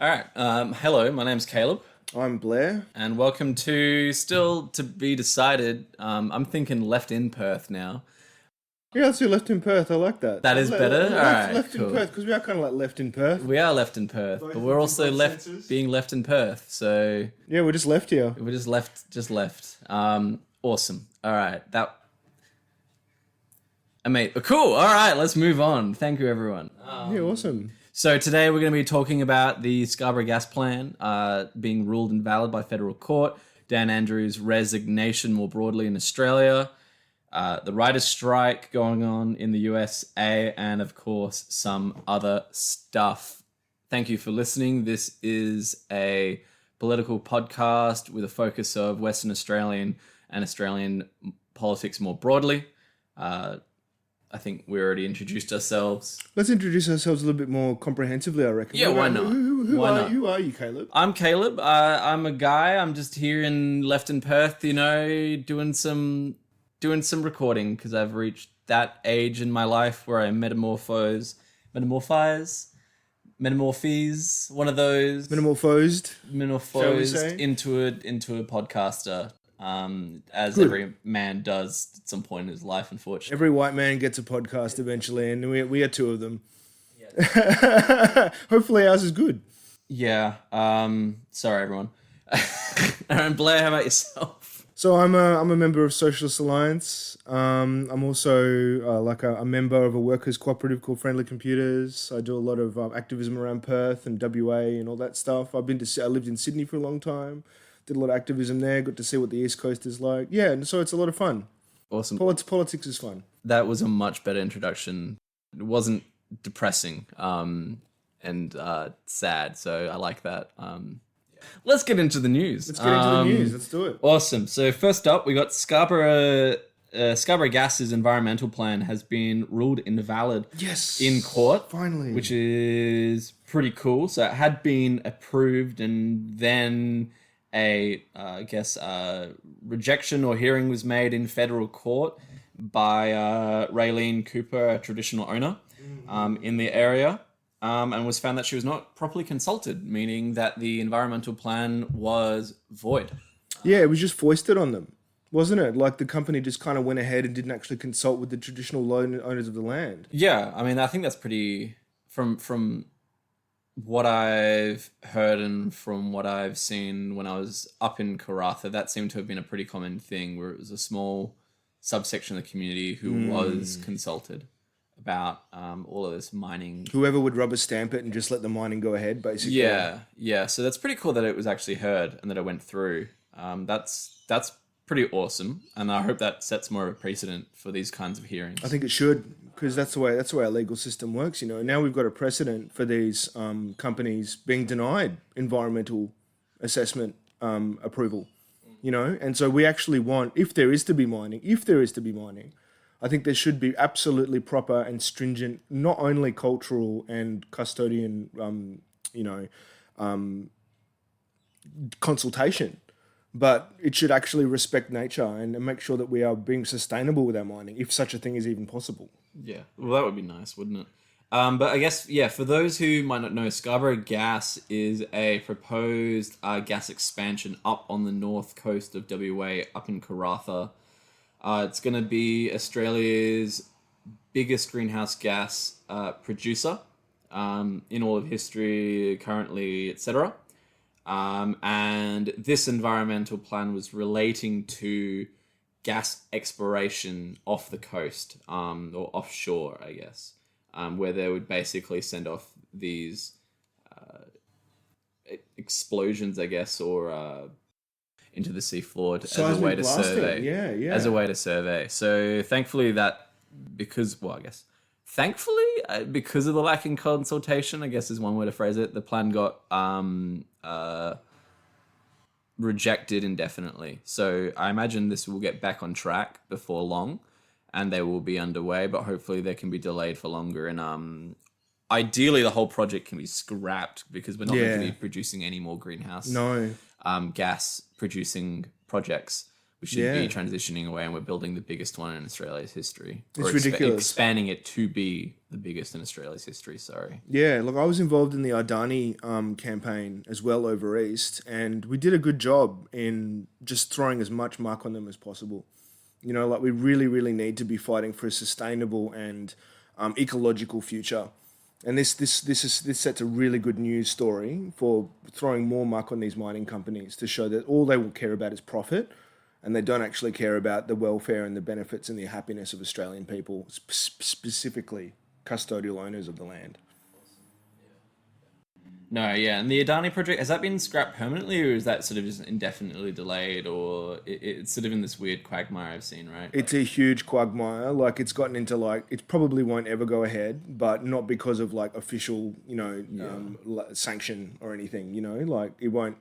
All right. Hello, my name's Caleb, I'm Blair. and welcome to Still to Be Decided. I'm thinking Left in Perth now. Yeah, let's do left in Perth. I like that. That is better? Alright, left cool. in Perth, because we are kind of like left in Perth. We are left in Perth, but we're also being left in Perth. So Yeah, we're just left here. we're just left. Awesome. All right. Cool. All right, let's move on. Thank you, everyone. Yeah, awesome. So today we're going to be talking about the Scarborough Gas plan being ruled invalid by federal court, Dan Andrews' resignation more broadly in Australia, the writers' strike going on in the USA, and of course some other stuff. Thank you for listening. This is a political podcast with a focus of Western Australian and Australian politics more broadly. I think we already introduced ourselves. Let's introduce ourselves a little bit more comprehensively, I reckon. Yeah, why not? Who are you, Caleb? I'm Caleb. I'm a guy. I'm just here left in Perth, doing some recording because I've reached that age in my life where I metamorphose, one of those Metamorphosed metamorphosed into a podcaster. As Good. every man does at some point in his life, unfortunately. Every white man gets a podcast eventually, and we are two of them. Hopefully ours is good. Yeah. Sorry, everyone. And Blair, how about yourself? So I'm a member of Socialist Alliance. I'm also a member of a workers' cooperative called Friendly Computers. I do a lot of activism around Perth and WA and all that stuff. I lived in Sydney for a long time. Did a lot of activism there. Got to see what the East Coast is like. Yeah, and so it's a lot of fun. Awesome. Politics is fun. That was a much better introduction. It wasn't depressing and sad, so I like that. Let's get into the news. Let's do it. Awesome. So first up, we got Scarborough Gas's environmental plan has been ruled invalid in court. Finally. Which is pretty cool. So it had been approved and then rejection or hearing was made in federal court by Raylene Cooper, a traditional owner in the area. And was found that she was not properly consulted, meaning that the environmental plan was void. Yeah, it was just foisted on them, wasn't it? Like the company just kind of went ahead and didn't actually consult with the traditional owners of the land. Yeah, I mean, I think that's pretty... From what I've heard and from what I've seen when I was up in Karratha, that seemed to have been a pretty common thing where it was a small subsection of the community who was consulted about all of this mining. Whoever would rubber stamp it and just let the mining go ahead, basically. Yeah. So that's pretty cool that it was actually heard and that it went through. That's pretty awesome, and I hope that sets more of a precedent for these kinds of hearings. I think it should, because that's the way our legal system works. Now we've got a precedent for these companies being denied environmental assessment approval. And so we actually want, if there is to be mining, I think there should be absolutely proper and stringent, not only cultural and custodian, consultation, but it should actually respect nature and make sure that we are being sustainable with our mining, if such a thing is even possible. Yeah, well, that would be nice, wouldn't it? But I guess, for those who might not know, Scarborough Gas is a proposed gas expansion up on the north coast of WA, up in Karratha. It's going to be Australia's biggest greenhouse gas producer in all of history, currently, etc. And this environmental plan was relating to gas exploration off the coast or offshore, I guess, where they would basically send off these explosions, I guess, or... into the seafloor as a way to survey. Yeah. As a way to survey. So thankfully because of the lack in consultation, I guess is one way to phrase it, the plan got rejected indefinitely. So I imagine this will get back on track before long and they will be underway, but hopefully they can be delayed for longer. And ideally the whole project can be scrapped because we're not going to be producing any more greenhouse gas producing projects We should be transitioning away, and we're building the biggest one in Australia's history. It's ridiculous. Expanding it to be the biggest in Australia's history, sorry. Yeah, look, I was involved in the Adani campaign as well over East, and we did a good job in just throwing as much muck on them as possible. You know, like we really, really need to be fighting for a sustainable and ecological future. And this sets a really good news story for throwing more muck on these mining companies to show that all they will care about is profit, and they don't actually care about the welfare and the benefits and the happiness of Australian people, specifically custodial owners of the land. No, yeah, and the Adani project, has that been scrapped permanently, or is that sort of just indefinitely delayed, or it's sort of in this weird quagmire I've seen, right? It's a huge quagmire. Like, it's gotten into, like, it probably won't ever go ahead, but not because of, like, official, sanction or anything, like, it won't,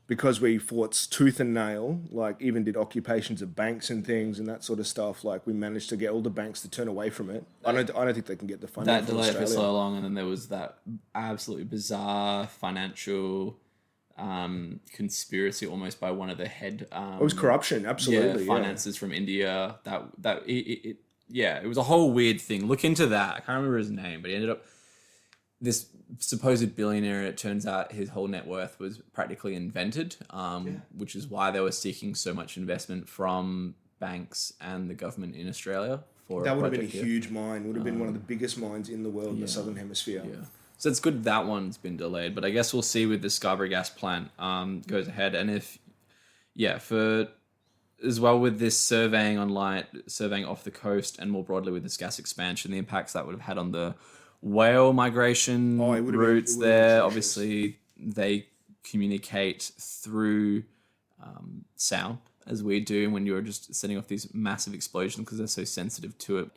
because we fought tooth and nail, like, even did occupations of banks and things and that sort of stuff. Like, we managed to get all the banks to turn away from it. I don't think they can get the funding that from delayed Australia. for so long, and then there was that absolutely bizarre financial conspiracy almost by one of the head. It was corruption, absolutely. Finances from India. It was a whole weird thing. Look into that. I can't remember his name, but he ended up this supposed billionaire. It turns out his whole net worth was practically invented, which is why they were seeking so much investment from banks and the government in Australia. That would have been a huge mine. Would have been one of the biggest mines in the world in the Southern Hemisphere. Yeah. So it's good that one's been delayed, but I guess we'll see with the Scarborough Gas plant goes ahead. And as well with this surveying off the coast, and more broadly with this gas expansion, the impacts that would have had on the whale migration routes there. Obviously, they communicate through sound, as we do when you're just setting off these massive explosions, because they're so sensitive to it.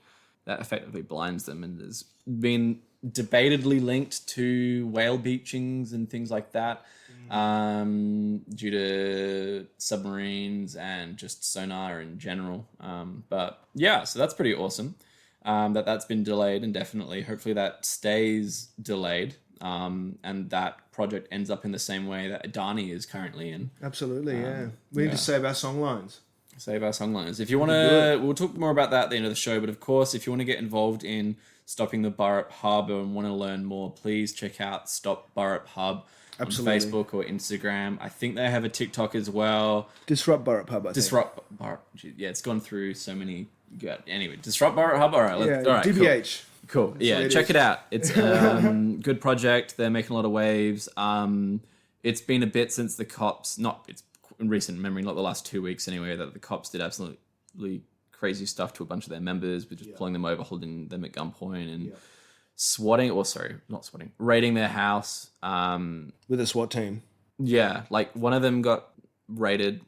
That effectively blinds them, and has been debatedly linked to whale beachings and things like that, due to submarines and just sonar in general. But yeah, so that's pretty awesome. That's been delayed indefinitely. Hopefully that stays delayed, and that project ends up in the same way that Adani is currently in. Absolutely, yeah. We need to save our songlines. Save our songlines. If you want to, we'll talk more about that at the end of the show. But of course, if you want to get involved in stopping the Burrup Hub and want to learn more, please check out Stop Burrup Hub on Facebook or Instagram. I think they have a TikTok as well. Disrupt Burrup Hub, Disrupt Burrup. Yeah, it's gone through so many. Anyway, Disrupt Burrup Hub. All right, all right, DBH. Cool. Yeah, check it out. It's a good project. They're making a lot of waves. It's been a bit since the cops. It's in recent memory, not the last 2 weeks anyway, that the cops did absolutely crazy stuff to a bunch of their members, with just pulling them over, holding them at gunpoint, and raiding their house. With a SWAT team. Yeah, like one of them got raided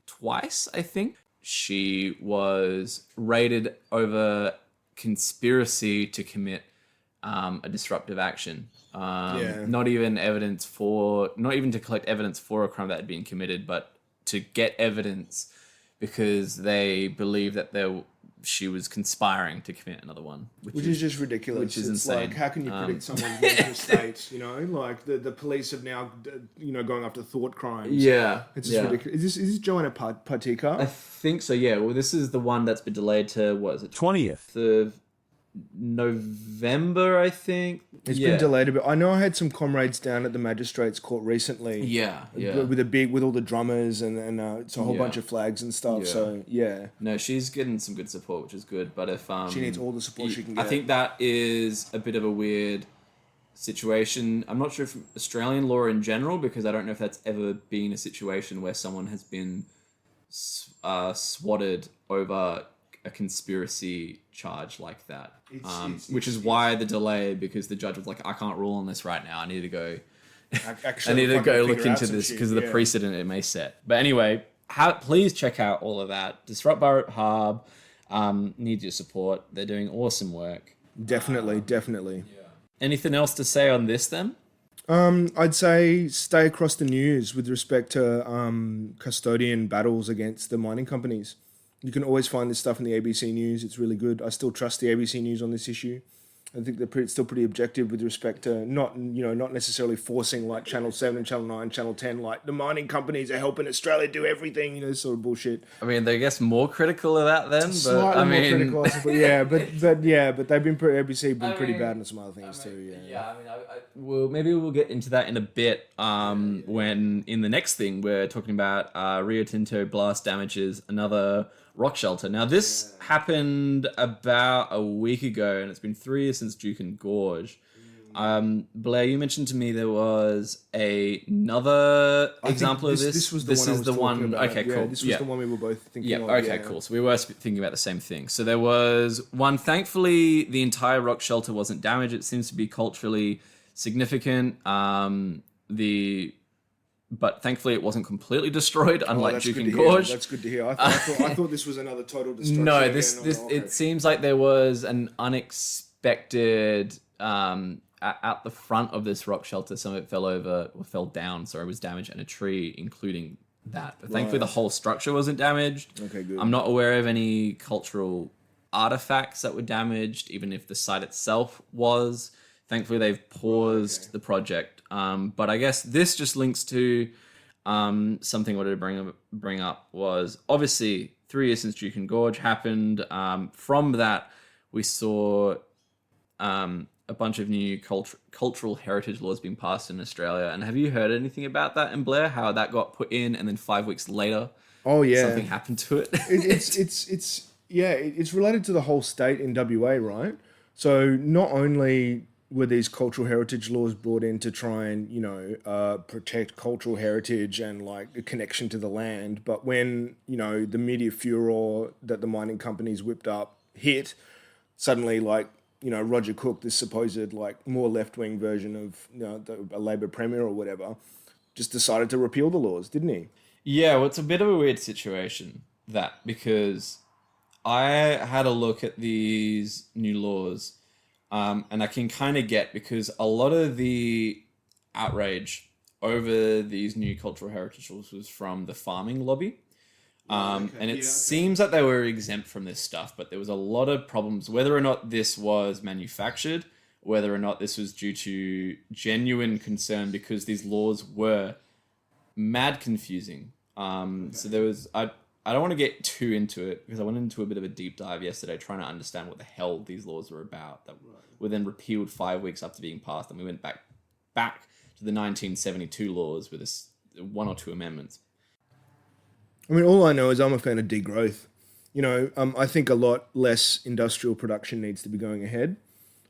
twice, I think. She was raided over conspiracy to commit a disruptive action. Not even to collect evidence for a crime that had been committed, but to get evidence because they believe that she was conspiring to commit another one, which is just ridiculous. Which is insane. Like, how can you predict someone's mental state? Like the police have now, going after thought crimes. Yeah, it's just ridiculous. Is this Joanna Partika? I think so. Yeah. Well, this is the one that's been delayed to 20th of November, I think. It's been delayed a bit. I know I had some comrades down at the magistrates court recently. Yeah. With all the drummers and it's a whole bunch of flags and stuff. Yeah. So yeah. No, she's getting some good support, which is good. But if she needs all the support she can get. I think that is a bit of a weird situation. I'm not sure if Australian law in general, because I don't know if that's ever been a situation where someone has been swatted over a conspiracy charge like that, which is why the delay, because the judge was like, I can't rule on this right now. I need to go. I need to go look into this because of the precedent it may set. But anyway, please check out all of that. Disrupt Burrup Hub. Need your support. They're doing awesome work. Definitely. Yeah. Anything else to say on this then? I'd say stay across the news with respect to custodian battles against the mining companies. You can always find this stuff in the ABC News. It's really good. I still trust the ABC News on this issue. I think they're still pretty objective with respect to not necessarily forcing like Channel 7 and Channel 9, Channel 10, like the mining companies are helping Australia do everything, sort of bullshit. I mean, they guess more critical of that then, but Slightly I more mean, critical, I suppose. But they've been ABC have been pretty bad on some other things too. Yeah. I mean, well, maybe we'll get into that in a bit. When in the next thing we're talking about Rio Tinto blast damages another rock shelter. Now this happened about a week ago, and it's been 3 years since Juukan Gorge. Blair, you mentioned to me there was another example of this. This was the one. About. Okay, cool. This was the one we were both thinking of. Okay, cool. So we were thinking about the same thing. So there was one. Thankfully, the entire rock shelter wasn't damaged. It seems to be culturally significant. But thankfully, it wasn't completely destroyed, unlike Juukan Gorge. That's good to hear. I thought this was another total destruction. No, it seems like there was an unexpected at the front of this rock shelter. Some of it fell down. Sorry, was damaged, and a tree, including that. But thankfully, the whole structure wasn't damaged. Okay, good. I'm not aware of any cultural artifacts that were damaged, even if the site itself was. Thankfully, they've paused the project. But I guess this just links to something I wanted to bring up was obviously 3 years since Juukan Gorge happened. From that, we saw a bunch of new cultural heritage laws being passed in Australia. And have you heard anything about that in Blair? How that got put in, and then 5 weeks later, something happened to it. It's related to the whole state in WA, right? So not only were these cultural heritage laws brought in to try and protect cultural heritage and like a connection to the land, but when the media furor that the mining companies whipped up hit, suddenly Roger Cook, this supposed like more left-wing version of a Labor premier or whatever, just decided to repeal the laws, didn't he? Yeah, well, it's a bit of a weird situation because I had a look at these new laws. And I can kind of get, because a lot of the outrage over these new cultural heritage laws was from the farming lobby. And it seems that they were exempt from this stuff, but there was a lot of problems, whether or not this was manufactured, whether or not this was due to genuine concern, because these laws were mad confusing. So there was... I don't want to get too into it, because I went into a bit of a deep dive yesterday trying to understand what the hell these laws were about that were then repealed 5 weeks after being passed. And we went back to the 1972 laws with one or two amendments. I mean, all I know is I'm a fan of degrowth. I think a lot less industrial production needs to be going ahead.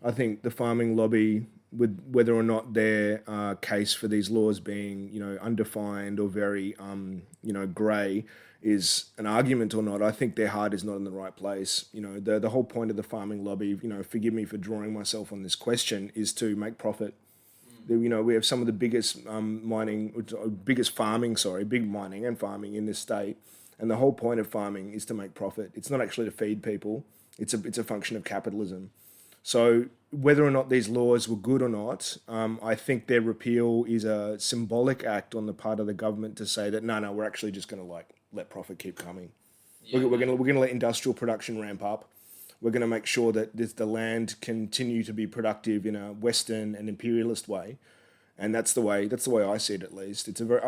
I think the farming lobby, with whether or not their case for these laws being, undefined or very, grey, is an argument or not, I think their heart is not in the right place. The whole point of the farming lobby, forgive me for drawing myself on this question, is to make profit. We have some of the biggest big mining and farming in this state, and the whole point of farming is to make profit. It's not actually to feed people. It's a function of capitalism. So whether or not these laws were good or not, I think their repeal is a symbolic act on the part of the government to say that no, we're actually just going to let profit keep coming. Yeah. We're going to let industrial production ramp up. We're going to make sure that the land continue to be productive in a Western and imperialist way, and that's the way I see it. At least it's a very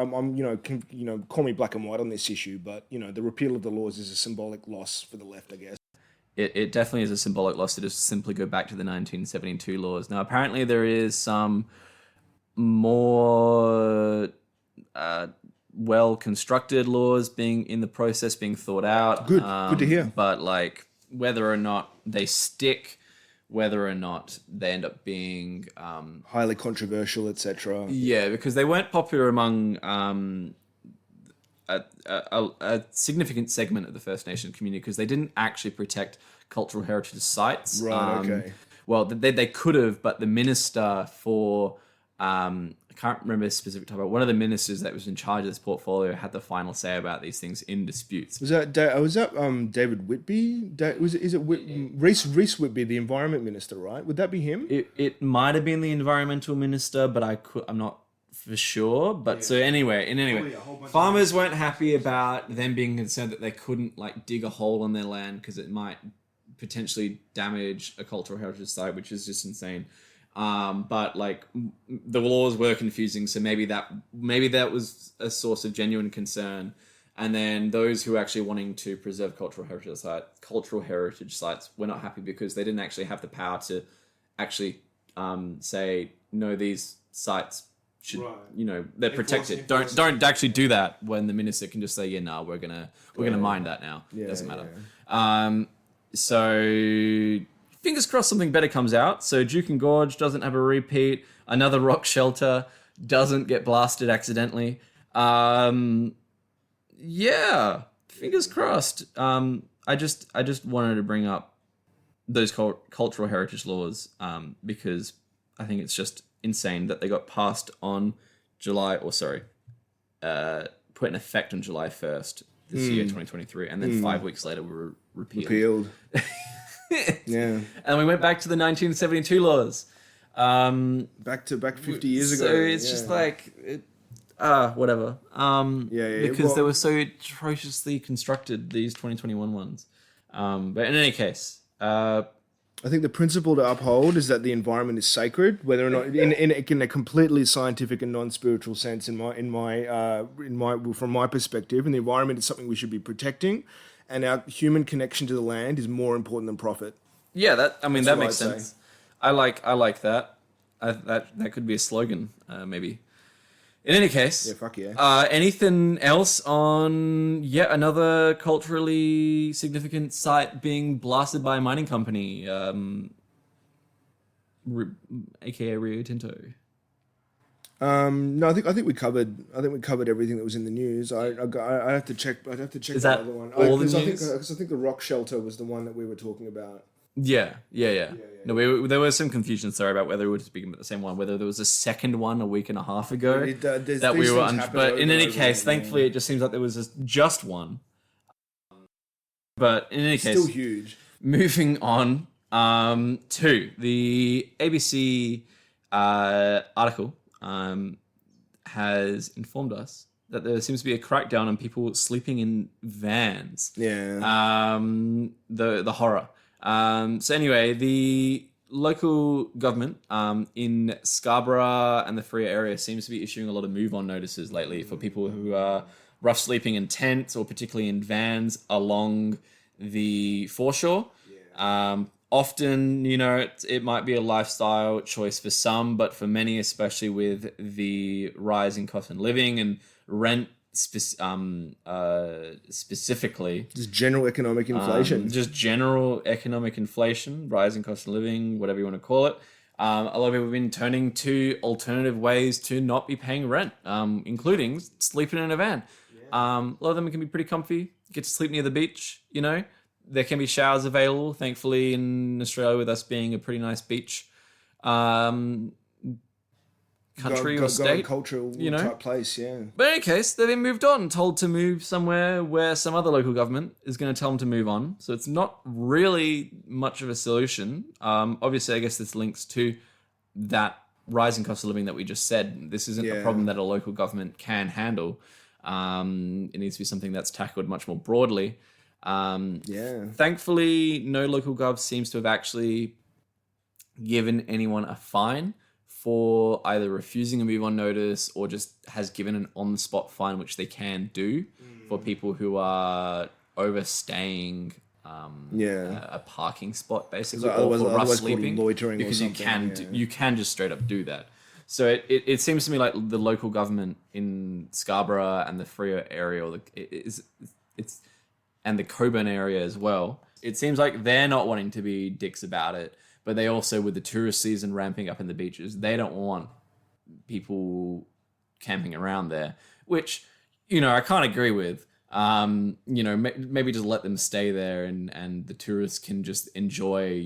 call me black and white on this issue, but the repeal of the laws is a symbolic loss for the left, I guess. It definitely is a symbolic loss to just simply go back to the 1972 laws. Now, apparently there is some more well-constructed laws being thought out. Good to hear. But whether or not they stick, whether or not they end up being highly controversial, etc. Yeah, because they weren't popular among a significant segment of the First Nation community, because they didn't actually protect cultural heritage sites. Right. Okay. Well, they could have, but the minister for I can't remember a specific topic. One of the ministers that was in charge of this portfolio had the final say about these things in disputes. Was that David Whitby? Reece Whitby, the environment minister, right? Would that be him? It might have been the environmental minister, but I'm not for sure. But so anyway, farmers weren't happy about them being concerned that they couldn't dig a hole on their land because it might potentially damage a cultural heritage site, which is just insane. But like the laws were confusing, so maybe that was a source of genuine concern. And then those who are actually wanting to preserve cultural heritage sites were not happy because they didn't actually have the power to actually say no, these sites should, they're protected. Don't actually do that, when the minister can just say, yeah, no, we're gonna mind that now. It doesn't matter. Yeah. So fingers crossed something better comes out. So Jukin Gorge doesn't have a repeat. Another rock shelter doesn't get blasted accidentally. Yeah, fingers crossed. I just wanted to bring up those cultural heritage laws because I think it's just insane that they got passed on put in effect on July 1st this year, 2023, and then 5 weeks later were repealed. Yeah. And we went back to the 1972 laws. Back 50 years ago. So it's just like... whatever. Because they were so atrociously constructed, these 2021 ones. But in any case, I think the principle to uphold is that the environment is sacred, whether or not in a completely scientific and non-spiritual sense. From my perspective, and the environment is something we should be protecting, and our human connection to the land is more important than profit. Yeah, that makes sense. I like that. That could be a slogan, maybe. In any case, yeah, fuck yeah. Anything else on yet another culturally significant site being blasted by a mining company, aka Rio Tinto? No, I think we covered everything that was in the news. I have to check. I'd have to check Is the that other one. all the news? Because I think the rock shelter was the one that we were talking about. Yeah. No, there was some confusion, sorry, about whether we were speaking about the same one, whether there was a second one a week and a half ago that we were but in any case, thankfully, it just seems like there was just one. But in any case, still huge. Moving on to the ABC article has informed us that there seems to be a crackdown on people sleeping in vans. Yeah. The horror. So anyway, the local government in Scarborough and the Freo area seems to be issuing a lot of move-on notices lately for people who are rough sleeping in tents or particularly in vans along the foreshore. Yeah. Often, it might be a lifestyle choice for some, but for many, especially with the rise in cost of living and rent specifically, just general economic inflation. Rising cost of living, whatever you want to call it. A lot of people have been turning to alternative ways to not be paying rent, including sleeping in a van. Yeah. A lot of them can be pretty comfy. Get to sleep near the beach, There can be showers available, thankfully, in Australia, with us being a pretty nice beach. Country or state, cultural type place, yeah. But in any case, they've been moved on, told to move somewhere where some other local government is going to tell them to move on. So it's not really much of a solution. Obviously, I guess this links to that rising cost of living that we just said. This isn't a problem that a local government can handle. It needs to be something that's tackled much more broadly. Thankfully, no local gov seems to have actually given anyone a fine for either refusing a move-on notice or just has given an on-the-spot fine, which they can do for people who are overstaying a parking spot, basically, or for rough sleeping, loitering, because or you can just straight up do that. So it seems to me like the local government in Scarborough and the Freo area, and the Coburn area as well, it seems like they're not wanting to be dicks about it. But they also, with the tourist season ramping up in the beaches, they don't want people camping around there, which, I can't agree with. Maybe just let them stay there and the tourists can just enjoy,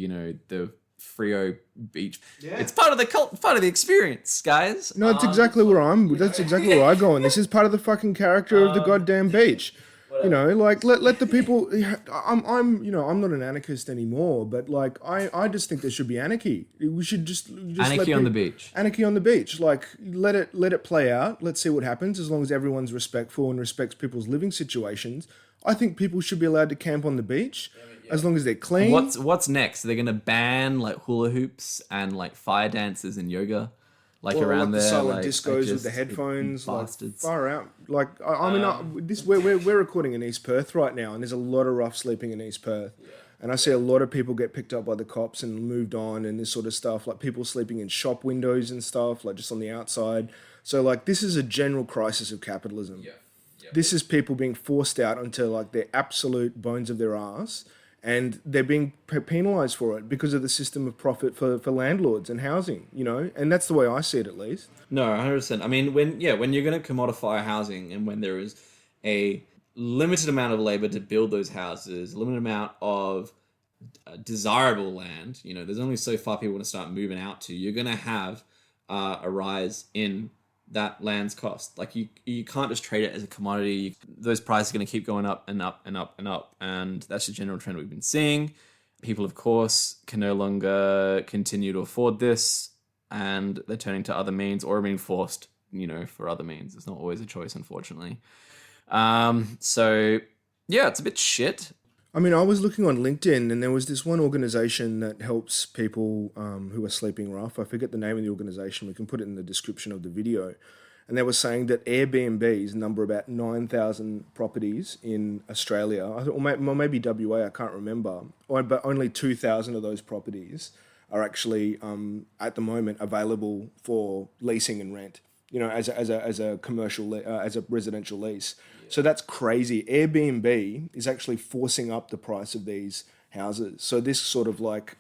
the Freo beach. Yeah. It's part of the experience, guys. No, that's exactly where I go. And this is part of the fucking character of the goddamn beach. Let the people. I'm not an anarchist anymore, but I just think there should be anarchy. We should just anarchy on the beach. Anarchy on the beach. Let it play out. Let's see what happens. As long as everyone's respectful and respects people's living situations, I think people should be allowed to camp on the beach as long as they're clean. What's next? They're gonna ban like hula hoops and like fire dances and yoga, like Or around like the there, silent like discos with the headphones, like bastards. far out. Like I mean, we're recording in East Perth right now, and there's a lot of rough sleeping in East Perth, and I see a lot of people get picked up by the cops and moved on, and this sort of stuff. Like people sleeping in shop windows and stuff, like just on the outside. So like this is a general crisis of capitalism. Yeah. This is people being forced out onto like the absolute bones of their ass, and they're being penalised for it because of the system of profit for landlords and housing, you know? And that's the way I see it, at least. No, 100%. I mean, when you're going to commodify housing and when there is a limited amount of labor to build those houses, a limited amount of desirable land, you know, there's only so far people want to start moving out to, you're going to have a rise in that land's cost. Like you can't just trade it as a commodity. Those prices are going to keep going up and up and up and up. And that's the general trend we've been seeing. People, of course, can no longer continue to afford this, and they're turning to other means or being forced, you know, for other means. It's not always a choice, unfortunately. So yeah, it's a bit shit. I mean, I was looking on LinkedIn, and there was this one organization that helps people who are sleeping rough. I forget the name of the organization. We can put it in the description of the video. And they were saying that Airbnbs number about 9,000 properties in Australia, or maybe WA, I can't remember. But only 2,000 of those properties are actually at the moment available for leasing and rent. You know, as a commercial, as a residential lease. So that's crazy. Airbnb is actually forcing up the price of these houses. So this sort of like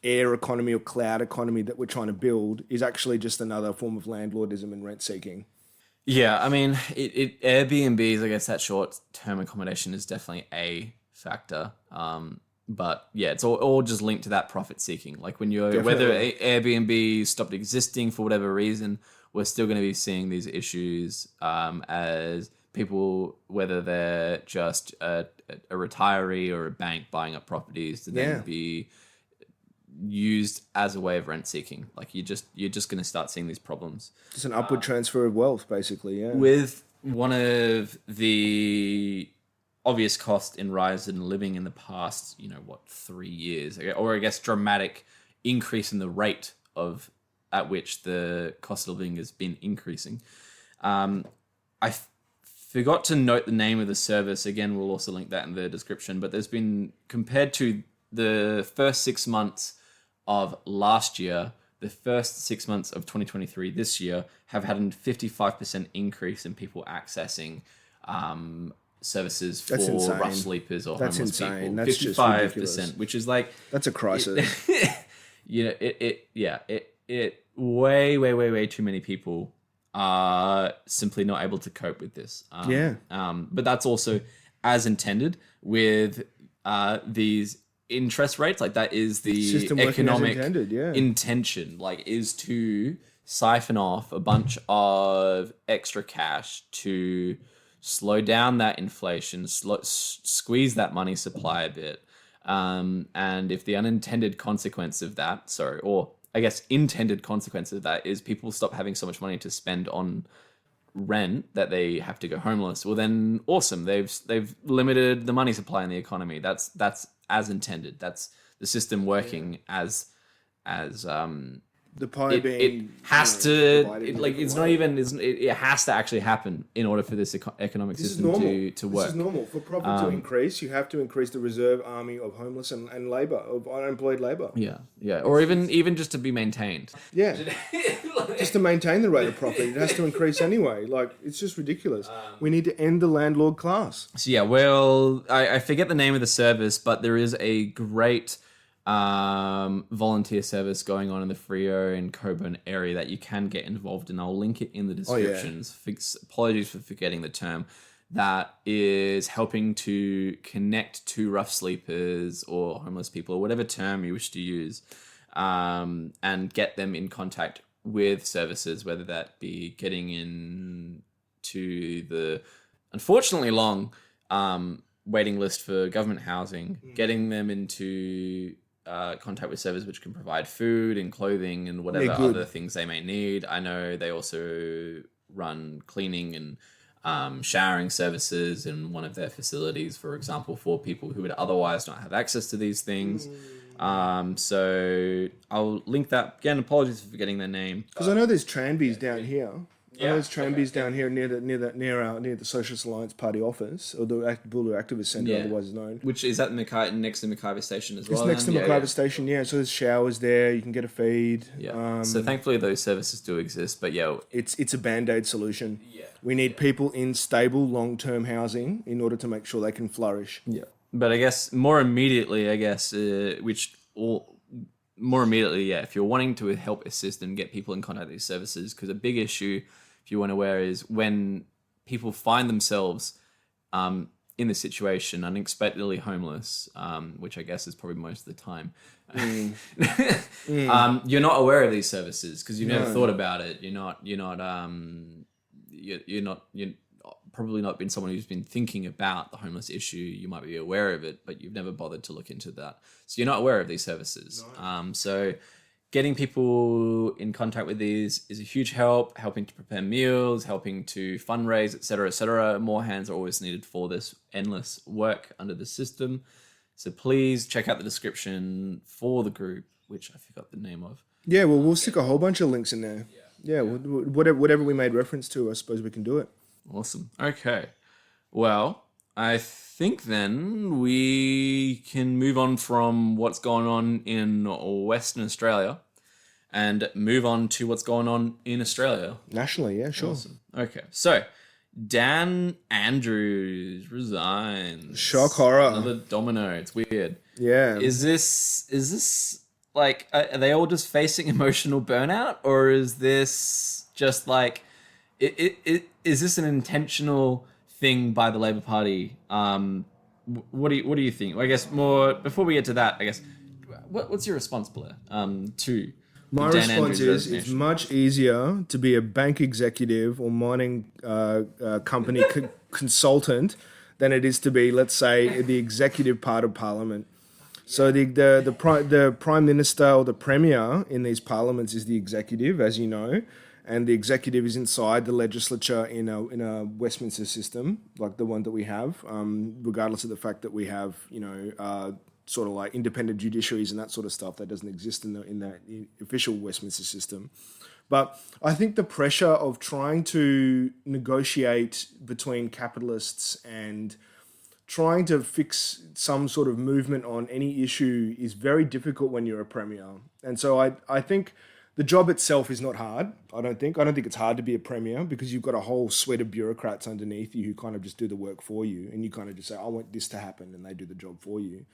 air economy or cloud economy that we're trying to build is actually just another form of landlordism and rent seeking. Yeah, I mean, Airbnbs, I guess that short-term accommodation is definitely a factor. But yeah, it's all just linked to that profit seeking. Like when whether Airbnb stopped existing for whatever reason, we're still going to be seeing these issues as people, whether they're just a retiree or a bank buying up properties to then be used as a way of rent seeking. Like you're just going to start seeing these problems. Just an upward transfer of wealth, basically. Yeah. With one of the obvious cost in rise in living in the past, 3 years, or I guess dramatic increase in the rate at which the cost of living has been increasing. I forgot to note the name of the service. Again, we'll also link that in the description. But there's been, compared to the first 6 months of last year, the first 6 months of 2023 this year have had a 55% increase in people accessing services for rough sleepers or homeless people. That's 55%, which is like, that's a crisis. It way too many people are simply not able to cope with this. But that's also as intended with these interest rates. Like that is the economic intention, like is to siphon off a bunch of extra cash to slow down that inflation, squeeze that money supply a bit. And if the unintended consequence of that, or I guess intended consequence of that is people stop having so much money to spend on rent that they have to go homeless, well then awesome. They've limited the money supply in the economy. That's as intended. That's the system working as the pie being it has to it has to actually happen in order for this economic system to work. This is normal. For profit to increase, you have to increase the reserve army of homeless and labor, of unemployed labor. Yeah, or even just to be maintained. Yeah, just to maintain the rate of profit, it has to increase anyway. Like it's just ridiculous. We need to end the landlord class. So yeah, well, I forget the name of the service, but there is a great volunteer service going on in the Rio and Coburn area that you can get involved in. I'll link it in the descriptions. Apologies for forgetting the term. That is helping to connect to rough sleepers or homeless people or whatever term you wish to use, and get them in contact with services, whether that be getting in to the unfortunately long waiting list for government housing, getting them into contact with services which can provide food and clothing and whatever other things they may need. I know they also run cleaning and showering services in one of their facilities, for example, for people who would otherwise not have access to these things. So I'll link that. Again, apologies for forgetting their name. Because I know there's Tranbies down here. I know there's okay, Tranbies down here near the Socialist Alliance Party office, or the Builder Activist Centre, otherwise known. Which is at next to McIver Station as well. It's next to McIver Station, yeah. So there's showers there. You can get a feed. Yeah. So thankfully those services do exist, but yeah, it's a band-aid solution. Yeah. We need people in stable, long-term housing in order to make sure they can flourish. Yeah. But I guess more immediately, if you're wanting to help assist and get people in contact with these services, because a big issue, if you weren't aware, is when people find themselves in this situation, unexpectedly homeless, which I guess is probably most of the time. You're not aware of these services because you've never thought about it. You're probably not been someone who's been thinking about the homeless issue. You might be aware of it, but you've never bothered to look into that. So you're not aware of these services. No. So getting people in contact with these is a huge help, helping to prepare meals, helping to fundraise, etc., etc. More hands are always needed for this endless work under the system. So please check out the description for the group, which I forgot the name of. Yeah, well, we'll stick a whole bunch of links in there. Yeah, whatever we made reference to, I suppose we can do it. Awesome. Okay. Well, I think then we can move on from what's going on in Western Australia and move on to what's going on in Australia. Nationally, yeah, sure. Awesome. Okay. So, Dan Andrews resigns. Shock horror. Another domino. It's weird. Yeah. Is this like, are they all just facing emotional burnout, or is this just like, is this an intentional thing by the Labor Party? What do you think? I guess more before we get to that, I guess what's your response, Blair? To my Dan response Andrews' is resignation? it's much easier to be a bank executive or mining company consultant than it is to be, let's say, the executive part of Parliament. So the Prime Minister or the Premier in these parliaments is the executive, as you know. And the executive is inside the legislature in a Westminster system, like the one that we have, regardless of the fact that we have, sort of like independent judiciaries and that sort of stuff that doesn't exist in the official Westminster system. But I think the pressure of trying to negotiate between capitalists and trying to fix some sort of movement on any issue is very difficult when you're a premier. And so I think the job itself is not hard, I don't think it's hard to be a premier because you've got a whole suite of bureaucrats underneath you who kind of just do the work for you, and you kind of just say, I want this to happen, and they do the job for you.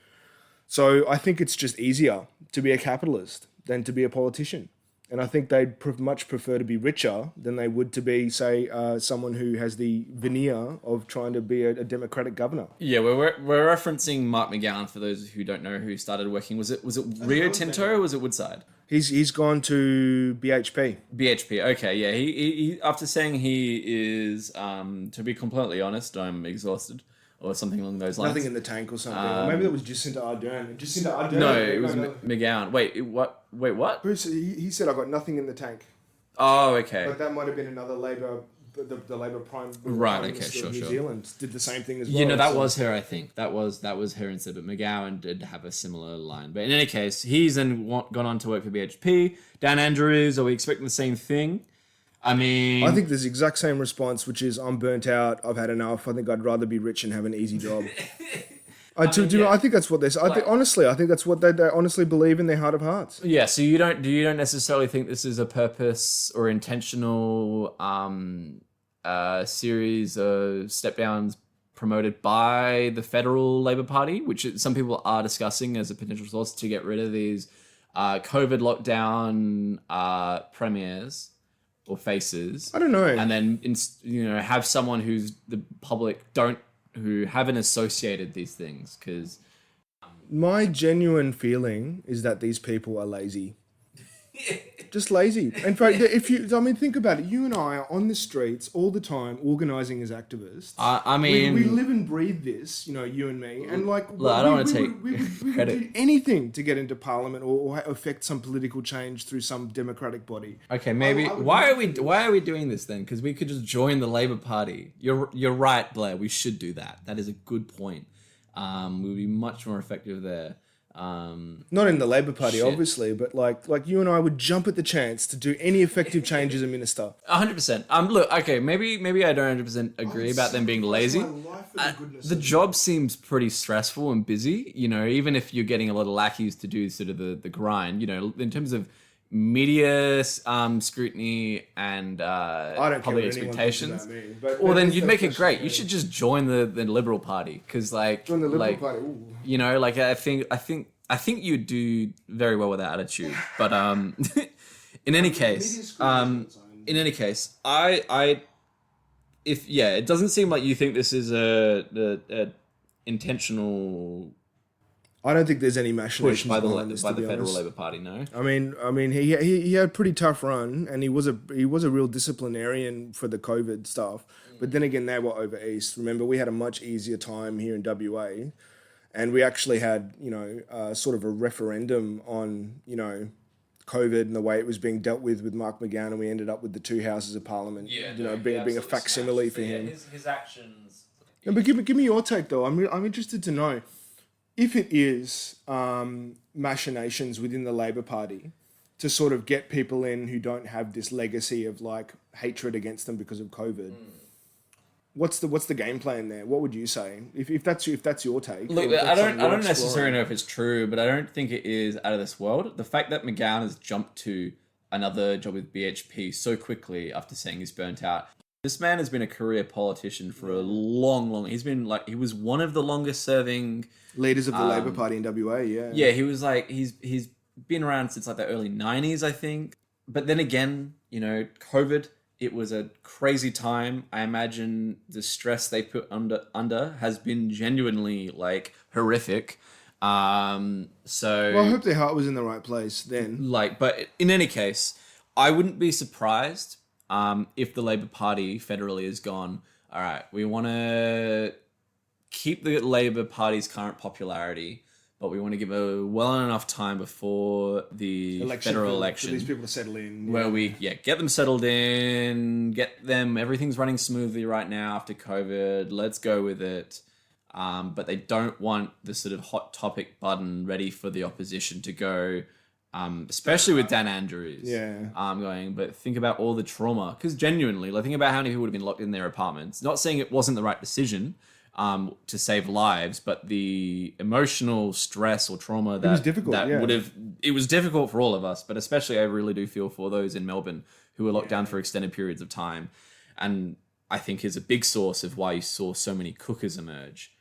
So I think it's just easier to be a capitalist than to be a politician. And I think they'd much prefer to be richer than they would to be, say, someone who has the veneer of trying to be a democratic governor. Yeah, we're referencing Mark McGowan for those who don't know who started working. Was it Rio Tinto or was it Woodside? He's gone to BHP. BHP, okay, yeah. He after saying he is, to be completely honest, I'm exhausted, or something along those lines. Nothing in the tank or something. Or maybe that was Jacinta Ardern. No, it was McGowan. Wait, what? He said, I got nothing in the tank. Oh, okay. But that might have been another Labor, the Labor Prime Minister of New Zealand did the same thing as well. That was her, I think. That was her instead, but McGowan did have a similar line. But in any case, he's then gone on to work for BHP. Dan Andrews, are we expecting the same thing? I mean, I think there's the exact same response, which is I'm burnt out. I've had enough. I think I'd rather be rich and have an easy job. I think that's what they say. I think that's what they honestly believe in their heart of hearts. Yeah. So you don't necessarily think this is a purpose or intentional series of step downs promoted by the federal Labor Party, which some people are discussing as a potential source to get rid of these COVID lockdown premiers or faces. I don't know. And then have someone who's the public who haven't associated these things, because my genuine feeling is that these people are lazy. Just lazy. In fact, think about it. You and I are on the streets all the time, organising as activists. I mean, we live and breathe this, you and me, and like, look, I don't want to take we would credit. do anything to get into Parliament or affect some political change through some democratic body. Okay, maybe why are we doing this then? Because we could just join the Labour Party. You're right, Blair. We should do that. That is a good point. We'll be much more effective there. Not in the Labour Party, obviously, but like you and I would jump at the chance to do any effective change as a minister. 100%. Look, okay, maybe I don't 100% agree about them being lazy. The job seems pretty stressful and busy. Even if you're getting a lot of lackeys to do sort of the grind. In terms of media scrutiny and public expectations. Well, then you'd make it great. You should just join the Liberal Party because, join the Liberal Party. Ooh. I think you'd do very well with that attitude. But in any case, it doesn't seem like you think this is a intentional. I don't think there's any machinations by the behind this, by to the be Federal honest. Labour Party. No, I mean, he had a pretty tough run, and he was a real disciplinarian for the COVID stuff. But then again, they were over east. Remember, we had a much easier time here in WA, and we actually had sort of a referendum on COVID and the way it was being dealt with Mark McGowan, and we ended up with the two houses of Parliament. Being a facsimile for him. His actions. No, but give me your take though. I'm interested to know. If it is machinations within the Labor Party to sort of get people in who don't have this legacy of like hatred against them because of COVID, what's the game plan there? What would you say if that's your take? Look, I don't necessarily know if it's true, but I don't think it is out of this world. The fact that McGowan has jumped to another job with BHP so quickly after saying he's burnt out. This man has been a career politician for a long. He was one of the longest serving leaders of the Labor Party in WA. Yeah, he was he's been around since the early 90s, I think. But then again, COVID, it was a crazy time. I imagine the stress they put under has been genuinely horrific. So I hope their heart was in the right place then. But in any case, I wouldn't be surprised. If the Labour Party federally is gone, all right, we want to keep the Labour Party's current popularity, but we want to give a well enough time before the federal election for these people to settle in. Where we get them settled in, everything's running smoothly right now after COVID, let's go with it. But they don't want the sort of hot topic button ready for the opposition to go. Especially with Dan Andrews. But think about all the trauma. Because genuinely, think about how many people would have been locked in their apartments. Not saying it wasn't the right decision to save lives, but the emotional stress or trauma that it was difficult, it was difficult for all of us, but especially I really do feel for those in Melbourne who were locked down for extended periods of time. And I think is a big source of why you saw so many cookers emerge.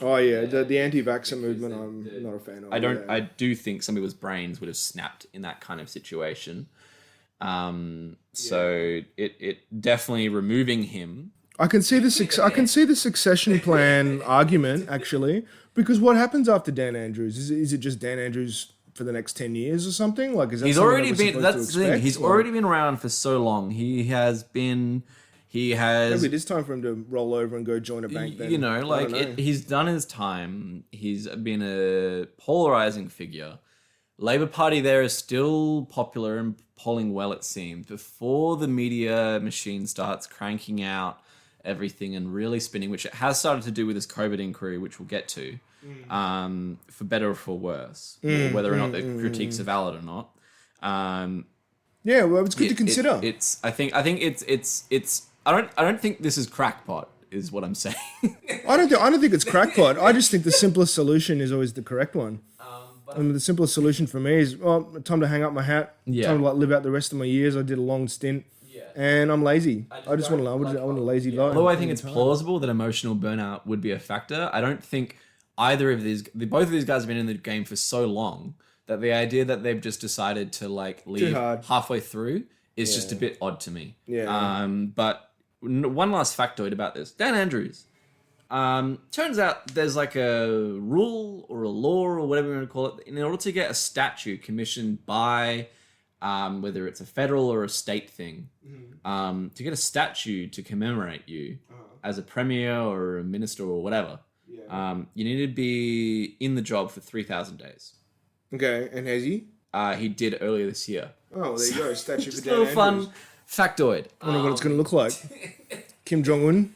Oh yeah, the anti-vaxxer movement I'm not a fan of. I do think some people's brains would have snapped in that kind of situation. So it definitely removing him. I can see the succession plan argument actually, because what happens after Dan Andrews? Is it just Dan Andrews for the next 10 years or something? Is that he's already been? That's the thing. He's already been around for so long. He has. Maybe it is time for him to roll over and go join a bank then. He's done his time. He's been a polarizing figure. Labour Party there is still popular and polling well, it seems. Before the media machine starts cranking out everything and really spinning, which it has started to do with this COVID inquiry, which we'll get to, for better or for worse, or whether or not the critiques are valid or not. It's good to consider. I don't think this is crackpot, is what I'm saying. I don't think it's crackpot. I just think the simplest solution is always the correct one. The simplest solution for me is, time to hang up my hat. Time to live out the rest of my years. I did a long stint, and I'm lazy. I just want a lazy life. Although I think it's plausible that emotional burnout would be a factor, I don't think both of these guys have been in the game for so long that the idea that they've just decided to leave halfway through is just a bit odd to me. But one last factoid about this. Dan Andrews. Turns out there's a rule or a law or whatever you want to call it. In order to get a statue commissioned by whether it's a federal or a state thing, to get a statue to commemorate you as a premier or a minister or whatever, you need to be in the job for 3,000 days. Okay, and has he? He did earlier this year. Oh, there you go. Statue for Just a Dan little Andrews. fun factoid. I don't know what it's going to look like. Kim Jong-un?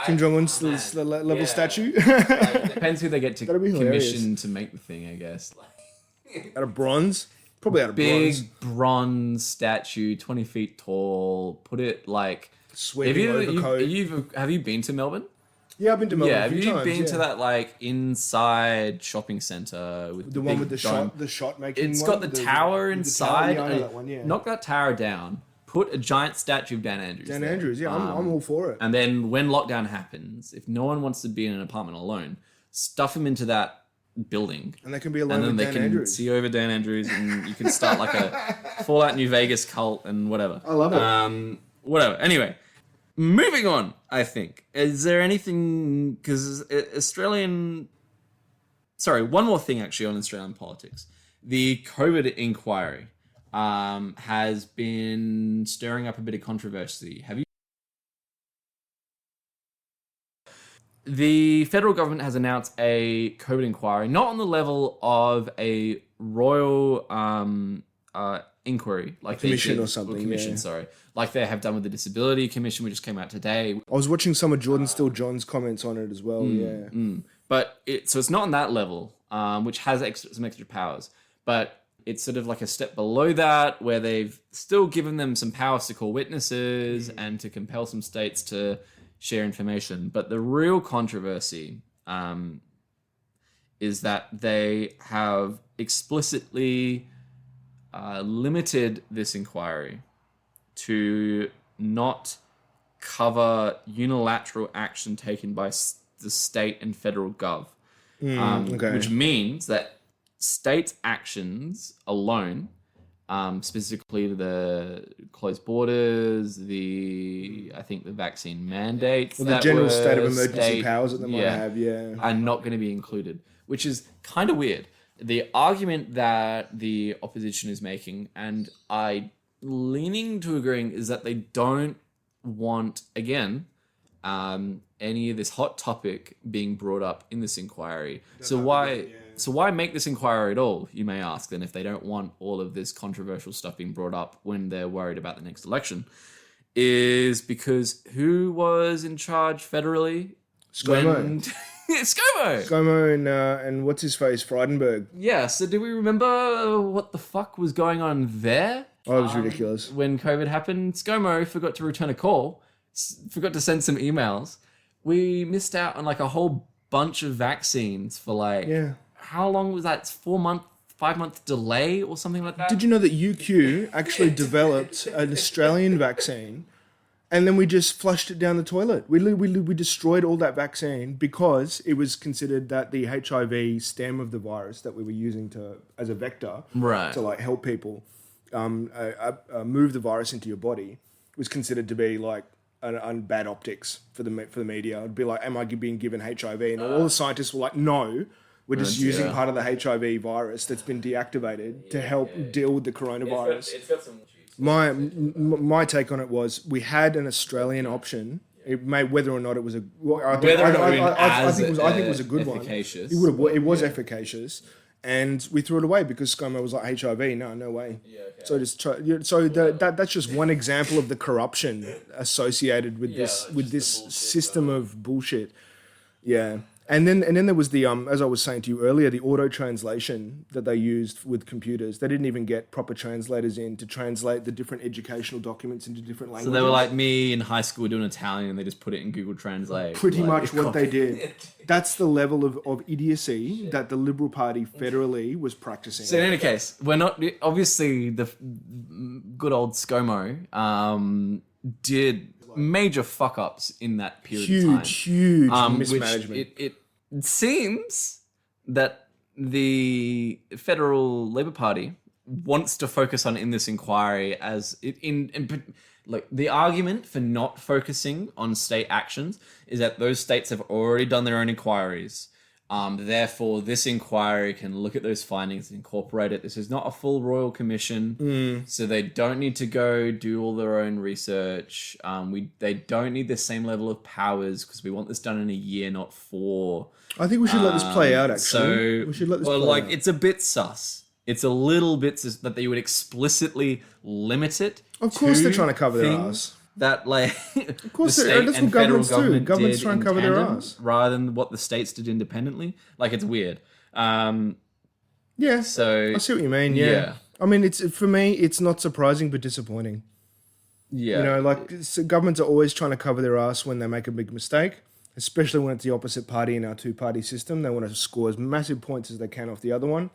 Kim Jong-un's level statue? Depends who they get to That'd be hilarious. commission to make the thing, I guess. Out of bronze? Probably out of bronze. Big bronze statue, 20 feet tall. Put it like... Sweeping overcoat. Have you been to Melbourne? Yeah, I've been to Melbourne Yeah, a few have you times. been to that like inside shopping centre with The one big with the dome? shot making It's one? got the tower with the inside. tower, yeah, I know that one, yeah. Knock that tower down. Put a giant statue of Dan Andrews. Dan there. Andrews, yeah, I'm all for it. And then when lockdown happens, if no one wants to be in an apartment alone, stuff him into that building. And they can be alone And then with they Dan can Andrews. see over Dan Andrews and you can start like a Fallout New Vegas cult and whatever. I love it. Whatever. Anyway, moving on, I think. Is there anything... Because one more thing actually on Australian politics. The COVID inquiry has been stirring up a bit of controversy. Have you... The federal government has announced a COVID inquiry, not on the level of a royal inquiry, like Commission they did, or something, commission, yeah. sorry, like they have done with the Disability Commission, which just came out today. I was watching some of Jordan Steele John's comments on it as well, yeah. But it's not on that level, which has some extra powers, but it's sort of like a step below that, where they've still given them some powers to call witnesses and to compel some states to share information. But the real controversy is that they have explicitly limited this inquiry to not cover unilateral action taken by the state and federal gov, which means that state actions alone, specifically the closed borders, I think the vaccine mandates, Well, the general state of emergency powers that they might have, are not going to be included, which is kind of weird. The argument that the opposition is making, and I leaning to agreeing, is that they don't want, again, any of this hot topic being brought up in this inquiry. So why make this inquiry at all, you may ask, then, if they don't want all of this controversial stuff being brought up when they're worried about the next election? Is because who was in charge federally? ScoMo. ScoMo and what's his face, Frydenberg. Yeah, so do we remember what the fuck was going on there? Oh, it was ridiculous. When COVID happened, ScoMo forgot to return a call, forgot to send some emails. We missed out on like a whole bunch of vaccines for like... Yeah. How long was that? 5-month delay or something like that? Did you know that UQ actually developed an Australian vaccine and then we just flushed it down the toilet? We destroyed all that vaccine because it was considered that the HIV stem of the virus that we were using as a vector to like help people move the virus into your body was considered to be like bad optics for the media. It'd be like, am I being given HIV? And all the scientists were like, no. We're just using part of the HIV virus that's been deactivated to help deal with the coronavirus. It's got some issues. My take on it was we had an Australian option. It may whether or not it was a. I think it was a good efficacious, one. It was efficacious, and we threw it away because ScoMo was like HIV. No way. Yeah, okay. So that's just one example of the corruption associated with this system of bullshit. Yeah. And then there was the as I was saying to you earlier, the auto translation that they used with computers. They didn't even get proper translators in to translate the different educational documents into different languages. So they were like me in high school doing Italian, and they just put it in Google Translate. Pretty much what they did. That's the level of idiocy that the Liberal Party federally was practicing. So in any case, we're not obviously the good old ScoMo did major fuck ups in that period of time. Huge mismanagement. It seems that the federal Labor Party wants to focus on in this inquiry as like the argument for not focusing on state actions is that those states have already done their own inquiries. Therefore, this inquiry can look at those findings and incorporate it. This is not a full royal commission, so they don't need to go do all their own research. They don't need the same level of powers because we want this done in a year, not 4. I think we should let this play out. Actually, So, we should let this play out. it's a bit sus. It's a little bit sus that they would explicitly limit it. Of course, to they're trying to cover their things ass. That Of course, the that's state what and federal governments do. government Governments did try and in cover their tandem ass. rather than what the states did independently. Like, it's weird. Yeah, So I see what you mean. Yeah. I mean, it's for me, it's not surprising but disappointing. yeah, You know, like governments are always trying to cover their ass when they make a big mistake, especially when it's the opposite party in our two-party system. They want to score as massive points as they can off the other one,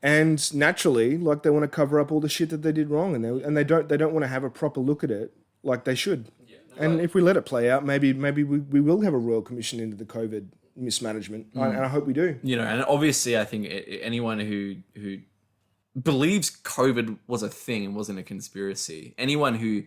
and naturally, like they want to cover up all the shit that they did wrong, and they don't want to have a proper look at it like they should. And if we let it play out, maybe we will have a royal commission into the COVID mismanagement, and I hope we do. you know, and obviously, I think anyone who believes COVID was a thing and wasn't a conspiracy, anyone who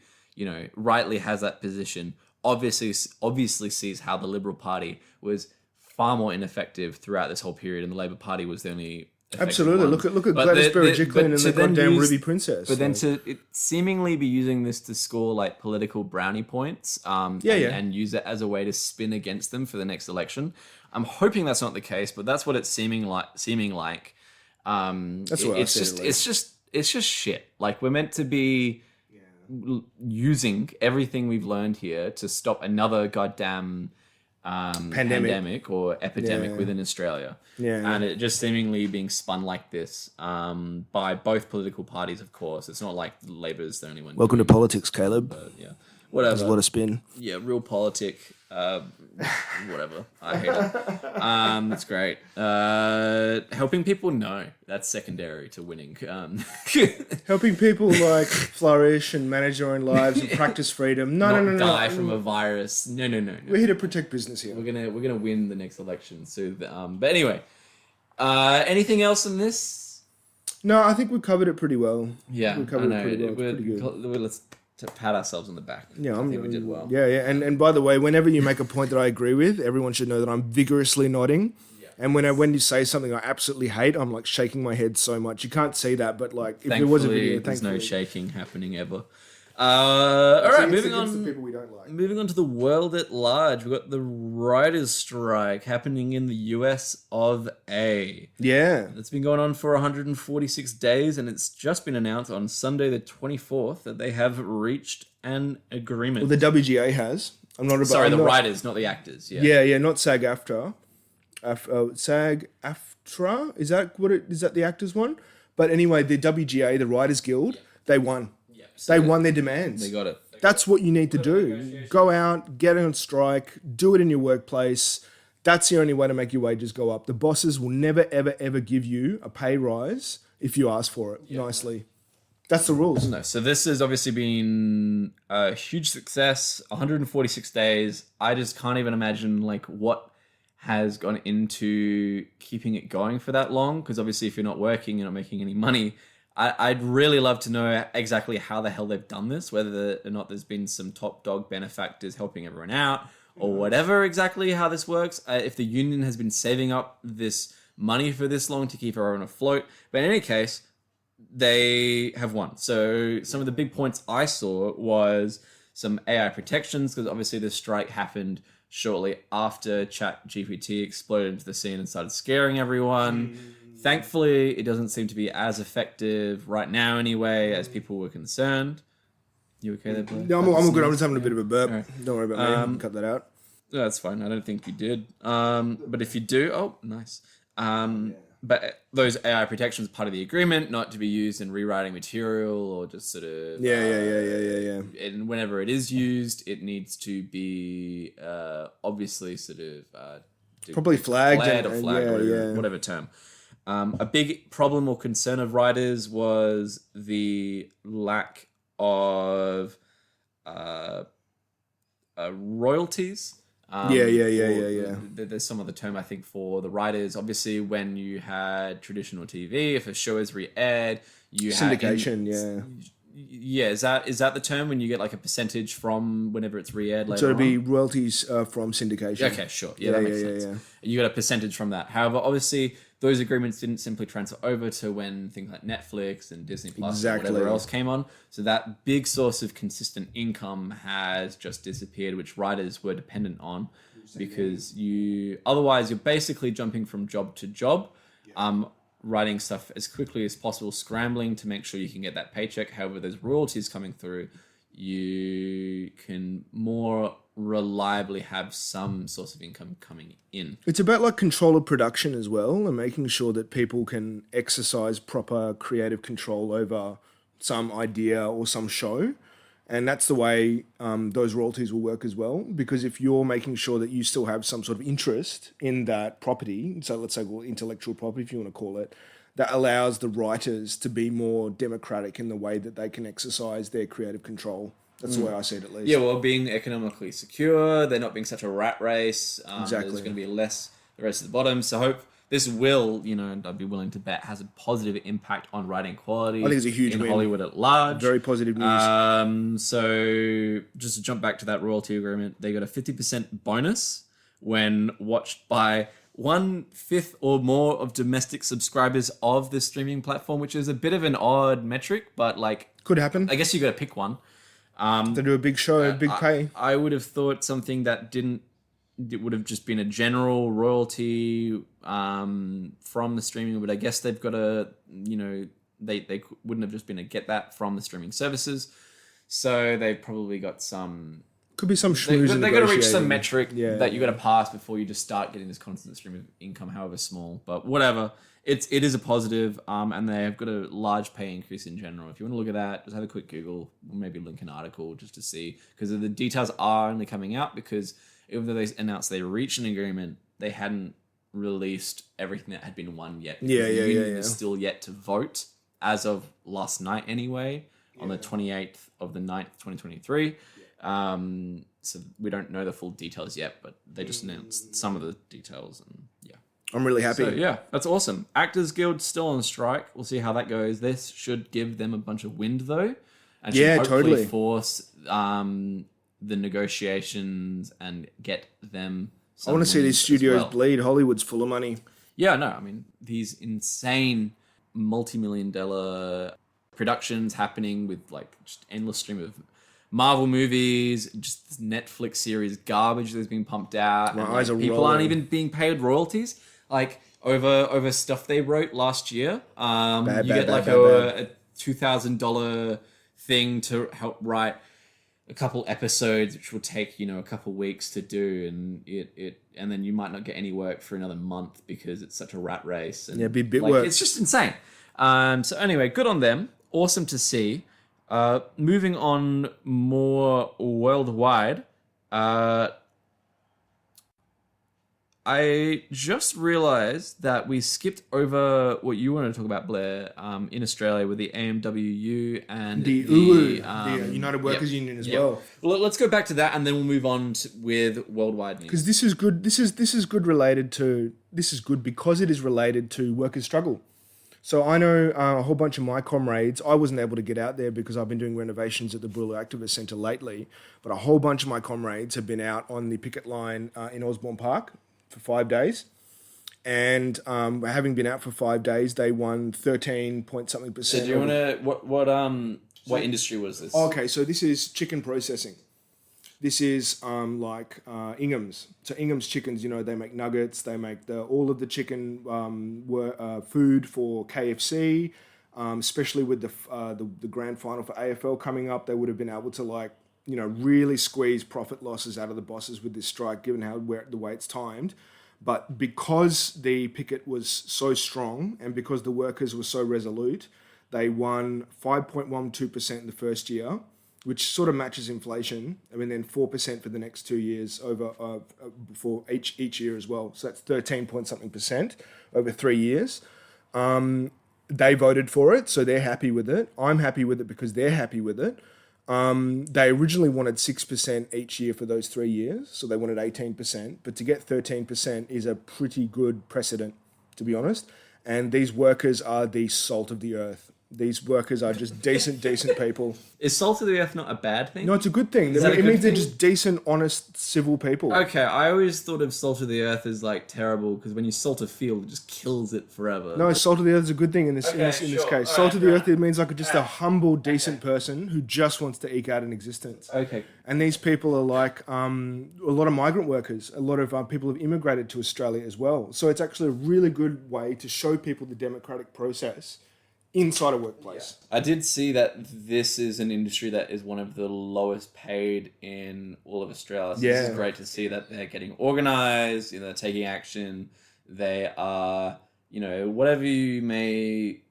rightly has that position, obviously sees how the Liberal Party was far more ineffective throughout this whole period, and the Labor Party was the only effective Absolutely. ones. Look at But Gladys the- Berejiklian and but the to then goddamn use- Ruby Princess. But then like- to seemingly be using this to score like political brownie points, and use it as a way to spin against them for the next election. I'm hoping that's not the case, but that's what it's seeming like. That's what I see, at least. It's just shit. Like, we're meant to be using everything we've learned here to stop another goddamn pandemic or epidemic within Australia. Yeah. And it just seemingly being spun like this by both political parties, of course. It's not like Labor's the only one. Welcome to politics, Caleb. Yeah. Whatever. There's a lot of spin. Yeah, real politic. Whatever. I hate it. It's great. Helping people, no. That's secondary to winning. Helping people like flourish and manage their own lives and practice freedom. No. Die from a virus. No. We're here to protect business here. We're gonna win the next election. So, but anyway, anything else in this? No, I think we covered it pretty well. Yeah, we covered I know. it pretty well. It's pretty good. Let's pat ourselves on the back. Yeah, I think we did well. Yeah. And by the way, whenever you make a point that I agree with, everyone should know that I'm vigorously nodding. Yeah. And when you say something I absolutely hate, I'm like shaking my head so much. You can't see that, but like if there was a video, there's no thankfully. shaking happening ever. All right, moving on. The people we don't like. Moving on to the world at large, we've got the writers' strike happening in the US of A. Yeah. It's been going on for 146 days, and it's just been announced on Sunday the 24th that they have reached an agreement. Well, the WGA has. The writers, not the actors. Yeah, not SAG-AFTRA. SAG-AFTRA? Is that the actors one? But anyway, the WGA, the Writers Guild, they won. So they won their demands. They got it. That's what you need to do. Go out, get on strike, do it in your workplace. That's the only way to make your wages go up. The bosses will never, ever, ever give you a pay rise if you ask for it nicely. That's the rules. No, so this has obviously been a huge success. 146 days. I just can't even imagine like what has gone into keeping it going for that long. Because obviously, if you're not working, you're not making any money. I'd really love to know exactly how the hell they've done this, whether or not there's been some top dog benefactors helping everyone out or whatever exactly how this works. If the union has been saving up this money for this long to keep everyone afloat. But in any case, they have won. So some of the big points I saw was some AI protections, because obviously the strike happened shortly after ChatGPT exploded into the scene and started scaring everyone. Thankfully, it doesn't seem to be as effective right now anyway, as people were concerned. You okay there, Blair? No, I'm good. I'm just having a bit of a burp. Right. Don't worry about me. Cut that out. No, that's fine. I don't think you did. But if you do, nice. But those AI protections are part of the agreement, not to be used in rewriting material or just sort of... Yeah. And whenever it is used, it needs to be obviously sort of... probably flagged or whatever term. A big problem or concern of writers was the lack of royalties. There's some other term, I think, for the writers. Obviously, when you had traditional TV, if a show is re-aired, you syndication, Yeah, is that the term when you get like a percentage from whenever it's re-aired later So it'd on? be royalties from syndication. Okay, sure. Yeah, that makes sense. yeah. You got a percentage from that. However, obviously, those agreements didn't simply transfer over to when things like Netflix and Disney Plus Exactly. and whatever else came on. So that big source of consistent income has just disappeared, which writers were dependent on, because otherwise you're basically jumping from job to job, writing stuff as quickly as possible, scrambling to make sure you can get that paycheck. However, there's royalties coming through. You can more reliably have some source of income coming in. It's about like control of production as well, and making sure that people can exercise proper creative control over some idea or some show. And that's the way those royalties will work as well. Because if you're making sure that you still have some sort of interest in that property, so let's say intellectual property, if you want to call it, that allows the writers to be more democratic in the way that they can exercise their creative control. That's the way I see it, at least. Yeah, well, being economically secure, they're not being such a rat race. Exactly. There's going to be less the race at the bottom. So hope this will, I'd be willing to bet, has a positive impact on writing quality. I think it's a huge in win. Hollywood at large. Very positive news. So just to jump back to that royalty agreement, they got a 50% bonus when watched by 1/5 or more of domestic subscribers of the streaming platform, which is a bit of an odd metric, but like, Could happen. I guess you got to pick one. They do a big show, big pay. I would have thought something that it would have just been a general royalty from the streaming, but I guess they've got to, they wouldn't have just been to get that from the streaming services. So they've probably got some... Could be some They schmooze. got to reach some metric Yeah. that you got to pass before you just start getting this constant stream of income, however small. But whatever, it is a positive, and they've got a large pay increase in general. If you want to look at that, just have a quick Google, or maybe link an article just to see, because the details are only coming out because even though they announced they reached an agreement, they hadn't released everything that had been won yet. Yeah. The union is still yet to vote as of last night anyway, on the 28th of the 9th, 2023. So we don't know the full details yet, but they just announced some of the details, and yeah. I'm really happy. So yeah, that's awesome. Actors Guild still on strike. We'll see how that goes. This should give them a bunch of wind though, and should hopefully totally. force the negotiations and get them. I want to see these studios bleed. Hollywood's full of money. Yeah, no, I mean these insane multi-million-dollar productions happening with like just endless stream of Marvel movies, just this Netflix series garbage that's being pumped out. My and, eyes are people rolling. aren't even being paid royalties, like over stuff they wrote last year. You get like a $2,000 thing to help write a couple episodes, which will take a couple weeks to do, and then you might not get any work for another month because it's such a rat race. And be bit work. It's just insane. So anyway, good on them. Awesome to see. Moving on more worldwide, I just realized that we skipped over what you wanted to talk about, Blair, in Australia with the AMWU and The UU, the United Workers Union as well. Well, let's go back to that, and then we'll move on with worldwide news. Because this is good. This is good related to. This is good because it is related to workers' struggle. So I know a whole bunch of my comrades. I wasn't able to get out there because I've been doing renovations at the Boolaloo Activist Centre lately. But a whole bunch of my comrades have been out on the picket line in Osborne Park for 5 days. And having been out for 5 days, they won 13 point something percent. So do you want to... What industry was this? Okay, so this is chicken processing. This is like Ingham's. So Ingham's chickens, they make nuggets. They make all of the chicken food for KFC, especially with the grand final for AFL coming up. They would have been able to really squeeze profit losses out of the bosses with this strike, given the way it's timed. But because the picket was so strong and because the workers were so resolute, they won 5.12% in the first year, which sort of matches inflation. I mean, then 4% for the next 2 years for each year as well. So that's 13 point something percent over 3 years. They voted for it, so they're happy with it. I'm happy with it because they're happy with it. They originally wanted 6% each year for those 3 years, so they wanted 18%. But to get 13% is a pretty good precedent, to be honest. And these workers are the salt of the earth. These workers are just decent people. Is salt of the earth not a bad thing? No, it's a good thing. that a It good means they're thing? just decent, honest, civil people. Okay, I always thought of salt of the earth as like terrible because when you salt a field, it just kills it forever. No, salt of the earth is a good thing in this sure. case. Salt of the earth, it means like just a humble, decent person who just wants to eke out an existence. Okay. And these people are like a lot of migrant workers. A lot of people have immigrated to Australia as well. So it's actually a really good way to show people the democratic process inside a workplace. I did see that this is an industry that is one of the lowest paid in all of Australia. So this is great to see that they're getting organized, they're taking action. They are, whatever you may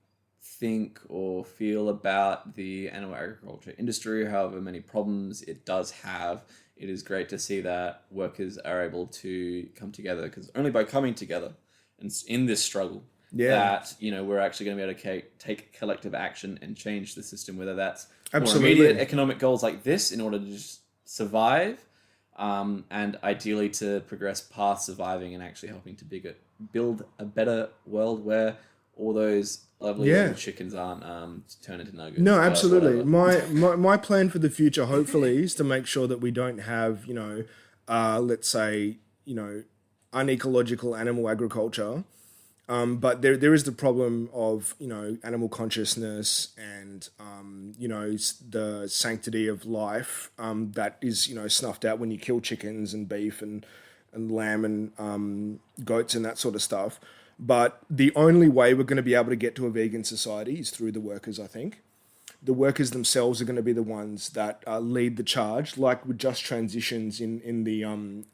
think or feel about the animal agriculture industry, however many problems it does have, it is great to see that workers are able to come together, because only by coming together and in this struggle that we're actually going to be able to take collective action and change the system, whether that's more immediate economic goals like this in order to just survive, and ideally to progress past surviving and actually helping to build a better world where all those lovely little chickens aren't turn into nuggets. No, absolutely. My plan for the future, hopefully, is to make sure that we don't have, let's say, unecological animal agriculture. But there is the problem of, animal consciousness and, the sanctity of life that is, snuffed out when you kill chickens and beef and lamb and goats and that sort of stuff. But the only way we're going to be able to get to a vegan society is through the workers, I think. The workers themselves are going to be the ones that lead the charge, like with just transitions in the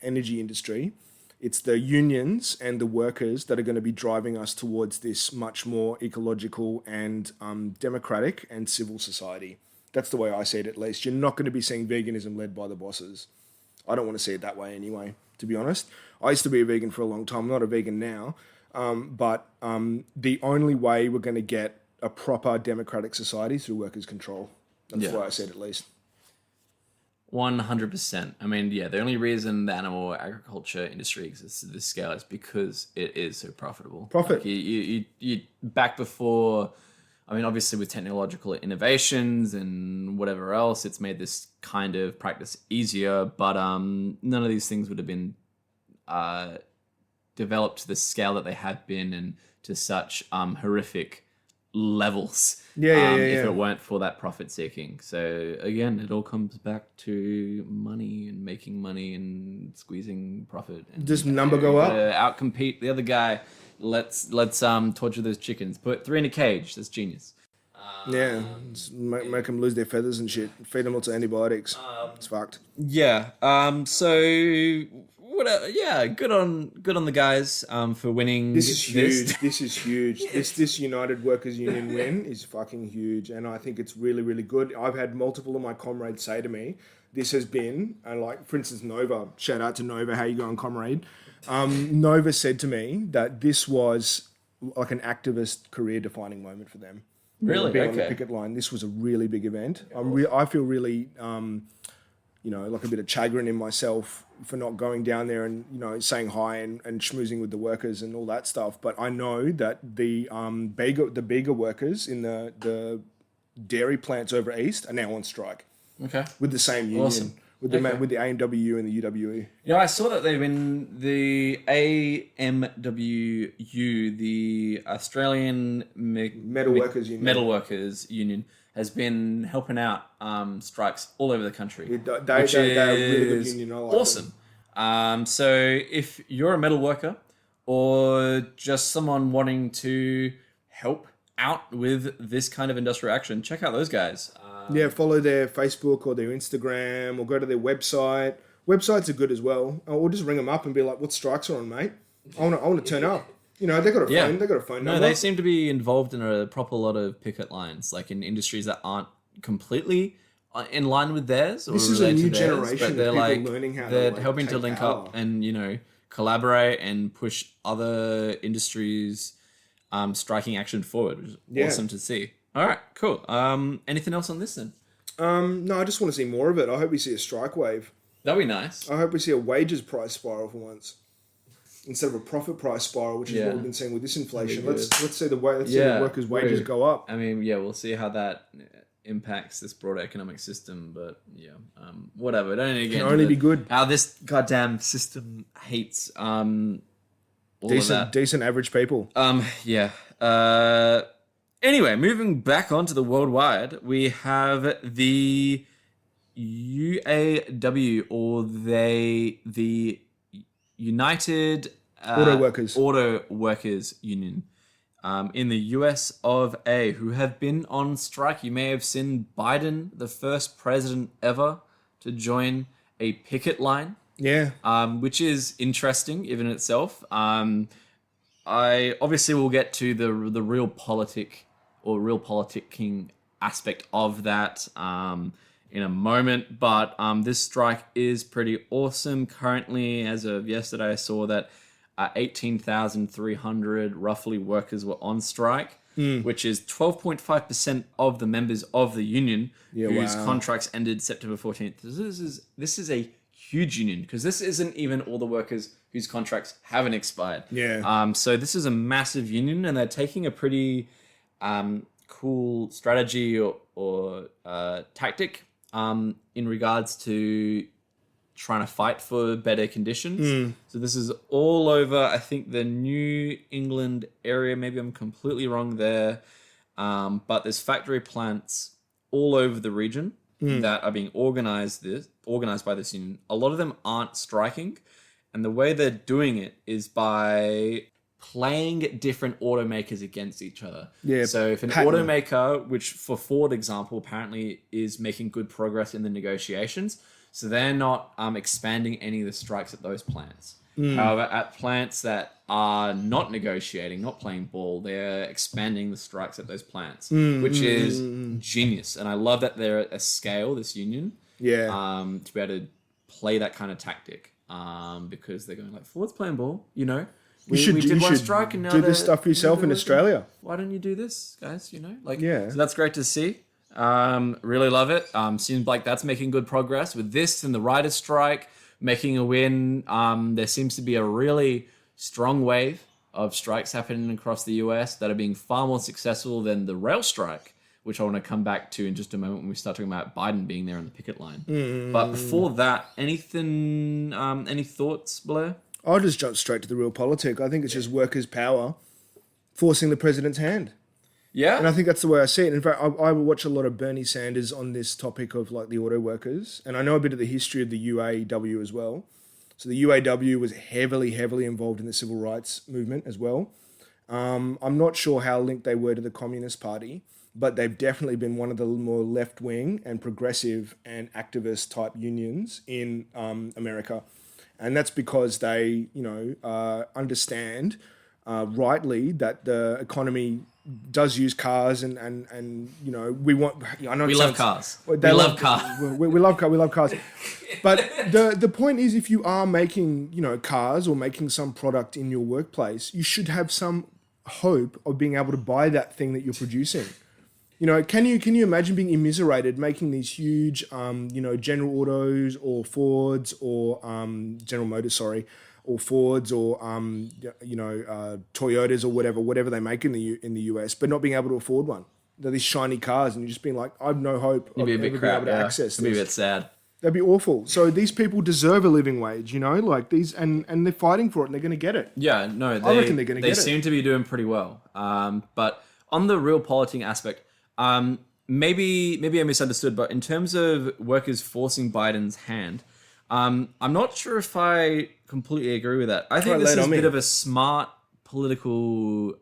energy industry. It's the unions and the workers that are going to be driving us towards this much more ecological and democratic and civil society. That's the way I see it, at least. You're not going to be seeing veganism led by the bosses. I don't want to see it that way anyway, to be honest. I used to be a vegan for a long time. I'm not a vegan now. But the only way we're going to get a proper democratic society is through workers' control. That's the way I see it, at least. 100%. I mean, the only reason the animal agriculture industry exists at this scale is because it is so profitable. Profit. Like you back before, I mean, obviously with technological innovations and whatever else, it's made this kind of practice easier, but none of these things would have been developed to the scale that they have been and to such horrific levels if it weren't for that profit seeking. So again, it all comes back to money and making money and squeezing profit. And just number go up. Outcompete the other guy. Let's torture those chickens. Put 3 in a cage. That's genius. Just make them lose their feathers and shit. Feed them lots of antibiotics. It's fucked. Yeah. So whatever. Yeah. Good on the guys for winning. This is huge. This is huge. This United Workers Union win is fucking huge, and I think it's really, really good. I've had multiple of my comrades say to me, "This has been," and like for instance, Nova. Shout out to Nova. How you going, comrade? Nova said to me that this was like an activist career-defining moment for them. Really? Being on the picket line. This was a really big event. I feel really, like a bit of chagrin in myself for not going down there and, saying hi and schmoozing with the workers and all that stuff. But I know that the bigger workers in the dairy plants over east are now on strike. Okay. With the same union. Awesome. With the AMWU and the UWE. I saw that they've been the AMWU, the Australian Metal Workers Union, has been helping out strikes all over the country. They're a really good union. I like awesome. So if you're a metal worker or just someone wanting to help out with this kind of industrial action, check out those guys. Follow their Facebook or their Instagram or go to their website. Websites are good as well. Or just ring them up and be like, "What strikes are on, mate? I want to turn up." They got a phone. They got a phone number. No, they seem to be involved in a proper lot of picket lines, like in industries that aren't completely in line with theirs. Or this is a new generation but they're of people like learning how they're to helping to link up and collaborate and push other industries striking action forward, which is awesome to see. All right, cool. Anything else on this then? No, I just want to see more of it. I hope we see a strike wave. That'd be nice. I hope we see a wages price spiral for once. instead of a profit price spiral, which is what we've been seeing with this inflation. Really Let's see the workers' wages go up. I mean, we'll see how that impacts this broader economic system, but whatever. Don't again. Can only be good. How this goddamn system hates all of that. Decent average people. Anyway, moving back onto the worldwide, we have the UAW, or the United Auto Workers Union, in the US of A, who have been on strike. You may have seen Biden, the first president ever to join a picket line. Yeah. Which is interesting even in itself. I obviously will get to the real politicking aspect of that in a moment, but this strike is pretty awesome. Currently, as of yesterday, I saw that 18,300 roughly workers were on strike, which is 12.5% of the members of the union whose contracts ended September 14th. This is a huge union, because this isn't even all the workers whose contracts haven't expired. So this is a massive union, and they're taking a pretty cool strategy or tactic in regards to trying to fight for better conditions. So this is all over, I think, the New England area. Maybe I'm completely wrong there. But there's factory plants all over the region that are being organized by this union. A lot of them aren't striking. And the way they're doing it is by playing different automakers against each other. So if an automaker, which for Ford example, apparently is making good progress in the negotiations, so they're not expanding any of the strikes at those plants. However, at plants that are not negotiating, not playing ball, they're expanding the strikes at those plants, which is genius. And I love that they're at a scale, this union, to be able to play that kind of tactic, because they're going like, Ford's playing ball, we did one strike, and now do this stuff yourself in Australia. Why don't you do this, guys? So that's great to see. Really love it. Seems like that's making good progress with this and the writers' strike making a win. There seems to be a really strong wave of strikes happening across the US that are being far more successful than the rail strike, which I want to come back to in just a moment when we start talking about Biden being there on the picket line. But before that, any thoughts, Blair? I'll just jump straight to the real politic. I think it's just workers' power forcing the president's hand. Yeah. And I think that's the way I see it. In fact, I watch a lot of Bernie Sanders on this topic of like the auto workers. And I know a bit of the history of the UAW as well. So the UAW was heavily involved in the civil rights movement as well. I'm not sure how linked they were to the Communist Party, but they've definitely been one of the more left-wing and progressive and activist type unions in America. And that's because they, understand rightly that the economy does use cars and we want. I know we love cars. We love cars. But the point is, if you are making cars or making some product in your workplace, you should have some hope of being able to buy that thing that you're producing. Can you imagine being immiserated making these huge General Autos or Fords or General Motors, or Fords or Toyotas or whatever they make in the US, but not being able to afford one. They're these shiny cars, and you're just being like, I have no hope of ever being able to access this. It'd be a bit sad. That'd be awful. So these people deserve a living wage, like these, and they're fighting for it, and they're going to get it. Yeah, no, I reckon they're going to get it. They seem to be doing pretty well. But on the real politicking aspect, maybe I misunderstood, but in terms of workers forcing Biden's hand, I'm not sure if I completely agree with that. I think this is a bit of a smart political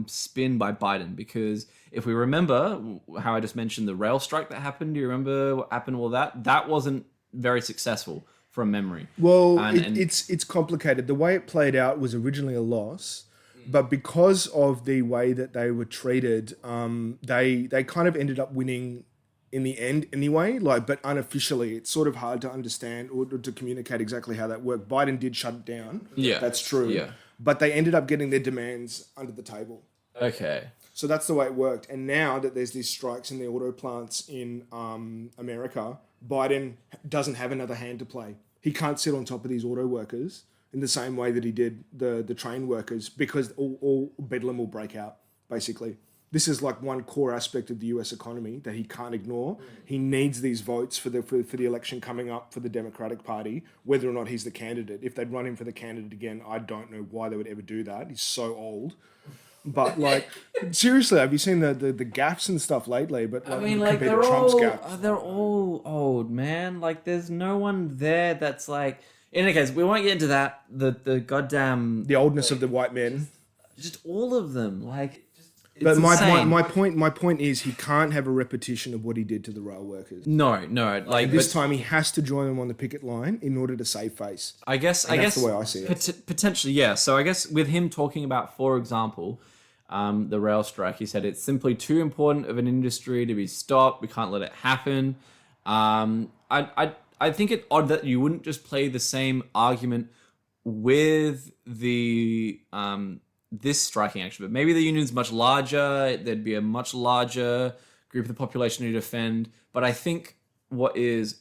spin by Biden, because if we remember how I just mentioned the rail strike that happened, do you remember what happened with that? That wasn't very successful from memory. Well, it's complicated. The way it played out was originally a loss, but because of the way that they were treated, they kind of ended up winning in the end anyway, but unofficially. It's sort of hard to understand or to communicate exactly how that worked. Biden did shut it down. Yeah. That's true. Yeah. But they ended up getting their demands under the table. Okay. So that's the way it worked. And now that there's these strikes in the auto plants in America, Biden doesn't have another hand to play. He can't sit on top of these auto workers in the same way that he did the train workers, because all bedlam will break out, basically. This is like one core aspect of the US economy that he can't ignore. He needs these votes for the election coming up for the Democratic Party, whether or not he's the candidate. If they'd run him for the candidate again, I don't know why they would ever do that. He's so old. But like, seriously, have you seen the gaffes and stuff lately? But like, I mean, like compared to Trump's they're all old, man. Like, there's no one there that's like. In any case, we won't get into that. The goddamn the oldness of the white men. Just all of them, like. But my point is he can't have a repetition of what he did to the rail workers. No, like this time he has to join them on the picket line in order to save face. I guess that's the way I see it. Potentially, yeah. So I guess with him talking about, for example, the rail strike, he said it's simply too important of an industry to be stopped. We can't let it happen. I think it odd that you wouldn't just play the same argument with the this striking action, but maybe the union's much larger. There'd be a much larger group of the population to defend. But I think what is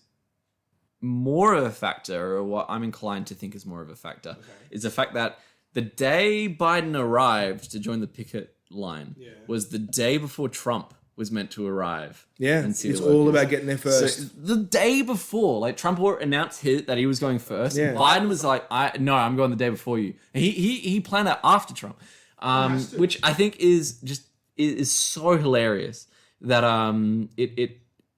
more of a factor, or what I'm inclined to think is more of a factor, is the fact that the day Biden arrived to join the picket line was the day before Trump was meant to arrive. Yeah, it's all about getting there first. So the day before, like Trump announced that he was going first. Yeah. Biden was like, I'm going the day before you. And he planned that after Trump, which I think is so hilarious that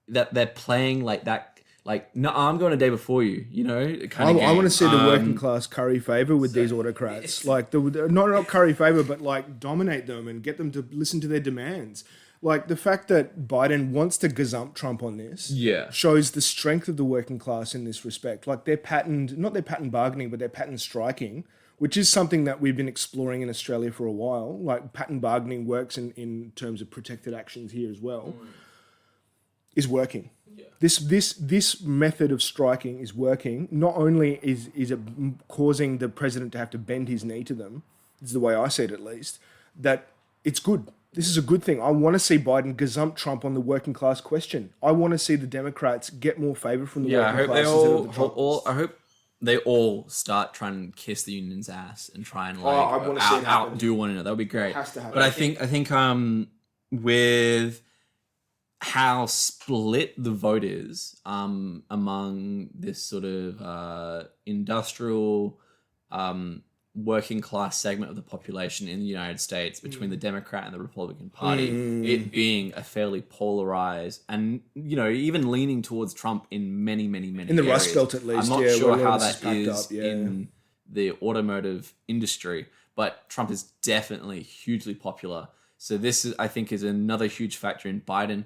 that they're playing like that. Like, no, I'm going a day before you. You know, I want to see the working class curry favor with these autocrats. Like, not curry favor, but like dominate them and get them to listen to their demands. Like, the fact that Biden wants to gazump Trump on this shows the strength of the working class in this respect. Like, not their pattern bargaining, but their pattern striking, which is something that we've been exploring in Australia for a while. Like, pattern bargaining works in terms of protected actions here as well, is working. Yeah. This method of striking is working. Not only is it causing the president to have to bend his knee to them, this is the way I see it at least, that it's good. This is a good thing. I want to see Biden gazump Trump on the working class question. I want to see the Democrats get more favor from the working class instead of the Trump. I hope they all start trying to kiss the union's ass and try and outdo one another. That would be great. It has to happen. But I think with how split the vote is among this sort of industrial working class segment of the population in the United States between the Democrat and the Republican Party, it being a fairly polarized and, you know, even leaning towards Trump in many in the Rust Belt at least. I'm not sure how that is in the automotive industry, but Trump is definitely hugely popular. So this is, I think, is another huge factor in Biden.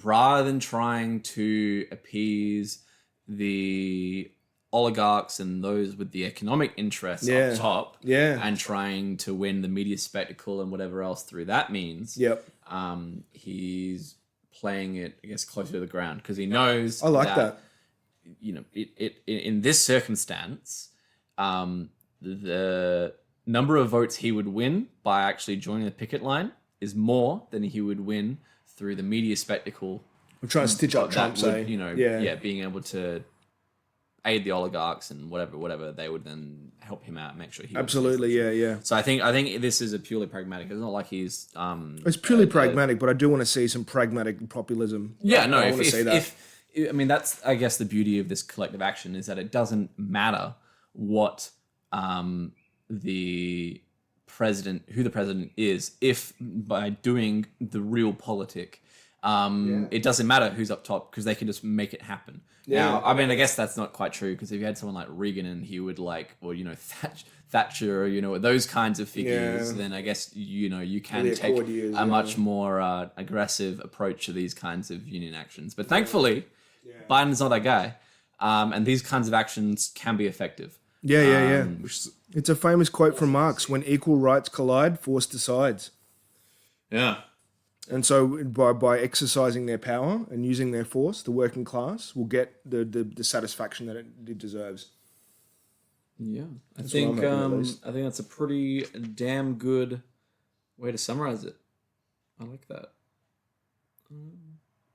Rather than trying to appease the oligarchs and those with the economic interests up top, and trying to win the media spectacle and whatever else through that means, he's playing it, I guess, closer to the ground because he knows. I like that. You know, it in this circumstance, the number of votes he would win by actually joining the picket line is more than he would win through the media spectacle. We're trying to stitch up Trump, being able to aid the oligarchs and whatever they would then help him out, make sure he absolutely, yeah. So I think this is a purely pragmatic. It's not like he's it's purely pragmatic, but I do want to see some pragmatic populism. Yeah, no, I want to see that. I mean, that's, I guess, the beauty of this collective action is that it doesn't matter what who the president is, if by doing the real politic, it doesn't matter who's up top because they can just make it happen. Now, I mean, I guess that's not quite true because if you had someone like Reagan and he would Thatcher, those kinds of figures, then I guess, you can take a much more aggressive approach to these kinds of union actions. But thankfully, Biden's not that guy. And these kinds of actions can be effective. Yeah. It's a famous quote from Marx: when equal rights collide, force decides. Yeah. And so by exercising their power and using their force, the working class will get the satisfaction that it deserves. Yeah. I think that's a pretty damn good way to summarize it. I like that.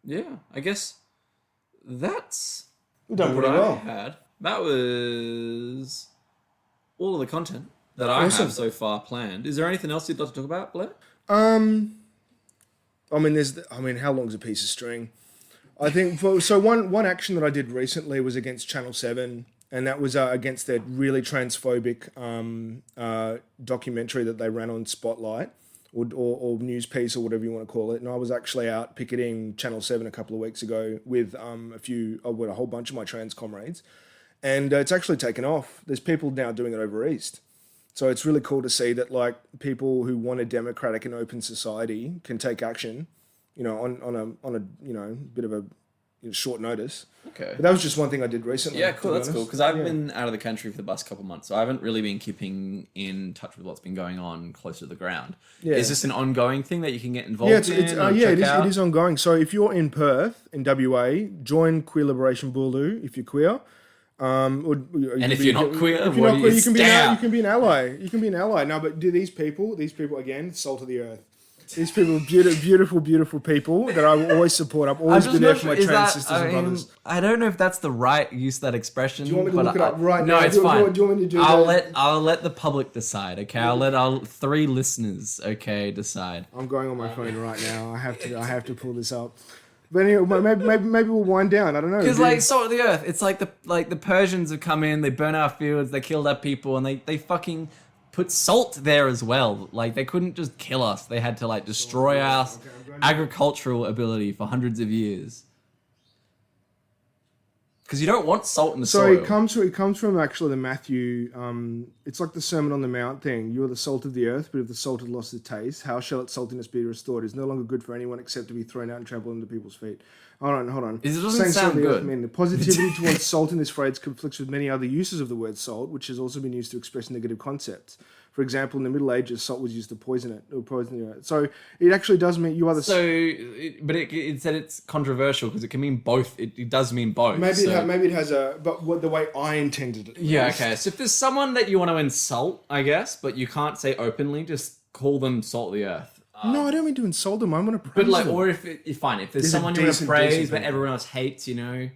Yeah, I guess that's we've done pretty well. That was all of the content that I Awesome. have so far planned. Is there anything else you'd like to talk about, Blair? How long's a piece of string? I think one action that I did recently was against Channel 7, and that was against their really transphobic documentary that they ran on Spotlight or news piece or whatever you want to call it. And I was actually out picketing Channel 7 a couple of weeks ago with a whole bunch of my trans comrades, and it's actually taken off. There's people now doing it over East. So it's really cool to see that like people who want a democratic and open society can take action, on a bit of a short notice. Okay. But that was just one thing I did recently. Yeah, cool. That's cool. Because I've been out of the country for the past couple of months, so I haven't really been keeping in touch with what's been going on closer to the ground. Yeah. Is this an ongoing thing that you can get involved in? It is ongoing. So if you're in Perth, in WA, join Queer Liberation Boolaloo if you're queer. If you're not queer, you can be an ally. You can be an ally. No, but these people again, salt of the earth. These people are beautiful, beautiful people that I will always support. I've always been there for my trans sisters and brothers. I don't know if that's the right use of that expression. Do you want me to look it up right now? No, it's fine. Do you want me to do I'll let the public decide. Okay, I'll let our 3 listeners decide. I'm going on my phone right now. I have to pull this up. But anyway, maybe we'll wind down. I don't know. Because like salt of the earth, it's like the Persians have come in, they burn our fields, they killed our people, and they fucking put salt there as well. Like they couldn't just kill us; they had to like destroy our agricultural ability for hundreds of years. Because you don't want salt in the soil. So it comes from actually the Matthew. It's like the Sermon on the Mount thing. You are the salt of the earth, but if the salt had lost its taste, how shall its saltiness be restored? It's no longer good for anyone except to be thrown out and trampled under people's feet. Hold on. It doesn't sound good. The positivity towards salt in this phrase conflicts with many other uses of the word salt, which has also been used to express negative concepts. For example, in the Middle Ages, salt was used to poison the earth. So it actually does mean you are the... But it said it's controversial because it can mean both. It does mean both. Maybe it has a... But the way I intended it. Yeah, okay. So if there's someone that you want to insult, I guess, but you can't say openly, just call them salt of the earth. No, I don't mean to insult them. I want to praise them. Or if fine, if there's someone you want to praise but everyone else hates, then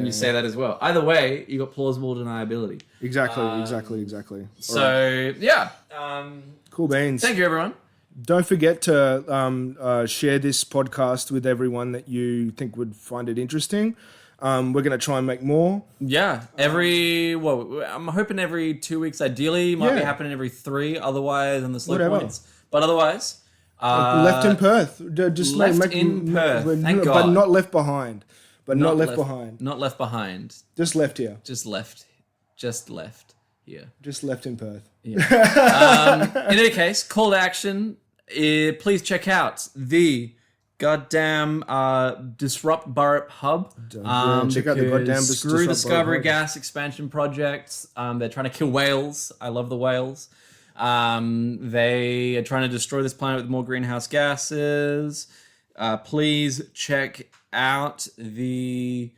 you say that as well. Either way, you got plausible deniability. Exactly. So yeah, cool beans. Thank you, everyone. Don't forget to share this podcast with everyone that you think would find it interesting. We're going to try and make more. Yeah, I'm hoping every 2 weeks. Ideally, might be happening every 3. Otherwise, on the slow points. But otherwise, left in Perth. Just left in Perth. Thank God. But not left behind. Not left behind. Not left behind. Just left here. Just left here. Just left in Perth. Yeah. In any case, call to action. Please check out the goddamn Disrupt Burrup Hub. Check out the goddamn screw the Scarborough Gas expansion project. They're trying to kill whales. I love the whales. They are trying to destroy this planet with more greenhouse gases. Please check out the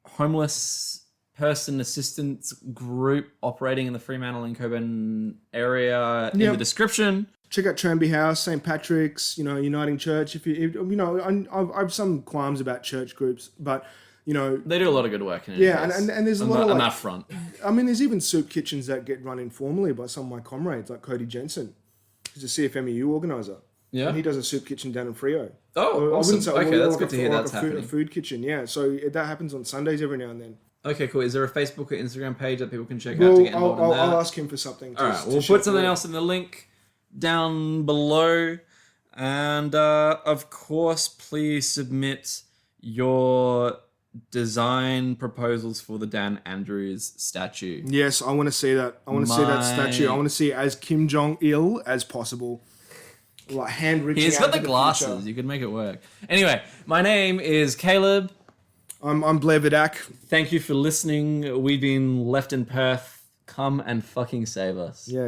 homeless person assistance group operating in the Fremantle and Coburn area in the description. Check out Tranby House, St. Patrick's, Uniting Church. I have some qualms about church groups, but they do a lot of good work. And there's a lot of on that front. I mean, there's even soup kitchens that get run informally by some of my comrades, like Cody Jensen, who's a CFMEU organizer. Yeah, and he does a soup kitchen down in Freo. Oh, awesome. Okay, that's good to hear. That's happening. A food kitchen, yeah. So that happens on Sundays every now and then. Okay, cool. Is there a Facebook or Instagram page that people can check out to get involved in that? I'll ask him for something. All right, we'll put something else in the link down below, and of course, please submit your design proposals for the Dan Andrews statue. Yes, I want to see that. I want to see that statue. I want to see it as Kim Jong-il as possible. Like hand reaching. He's got the glasses. Future. You could make it work. Anyway, my name is Caleb. I'm Blair Vidak. Thank you for listening. We've been left in Perth. Come and fucking save us. Yeah.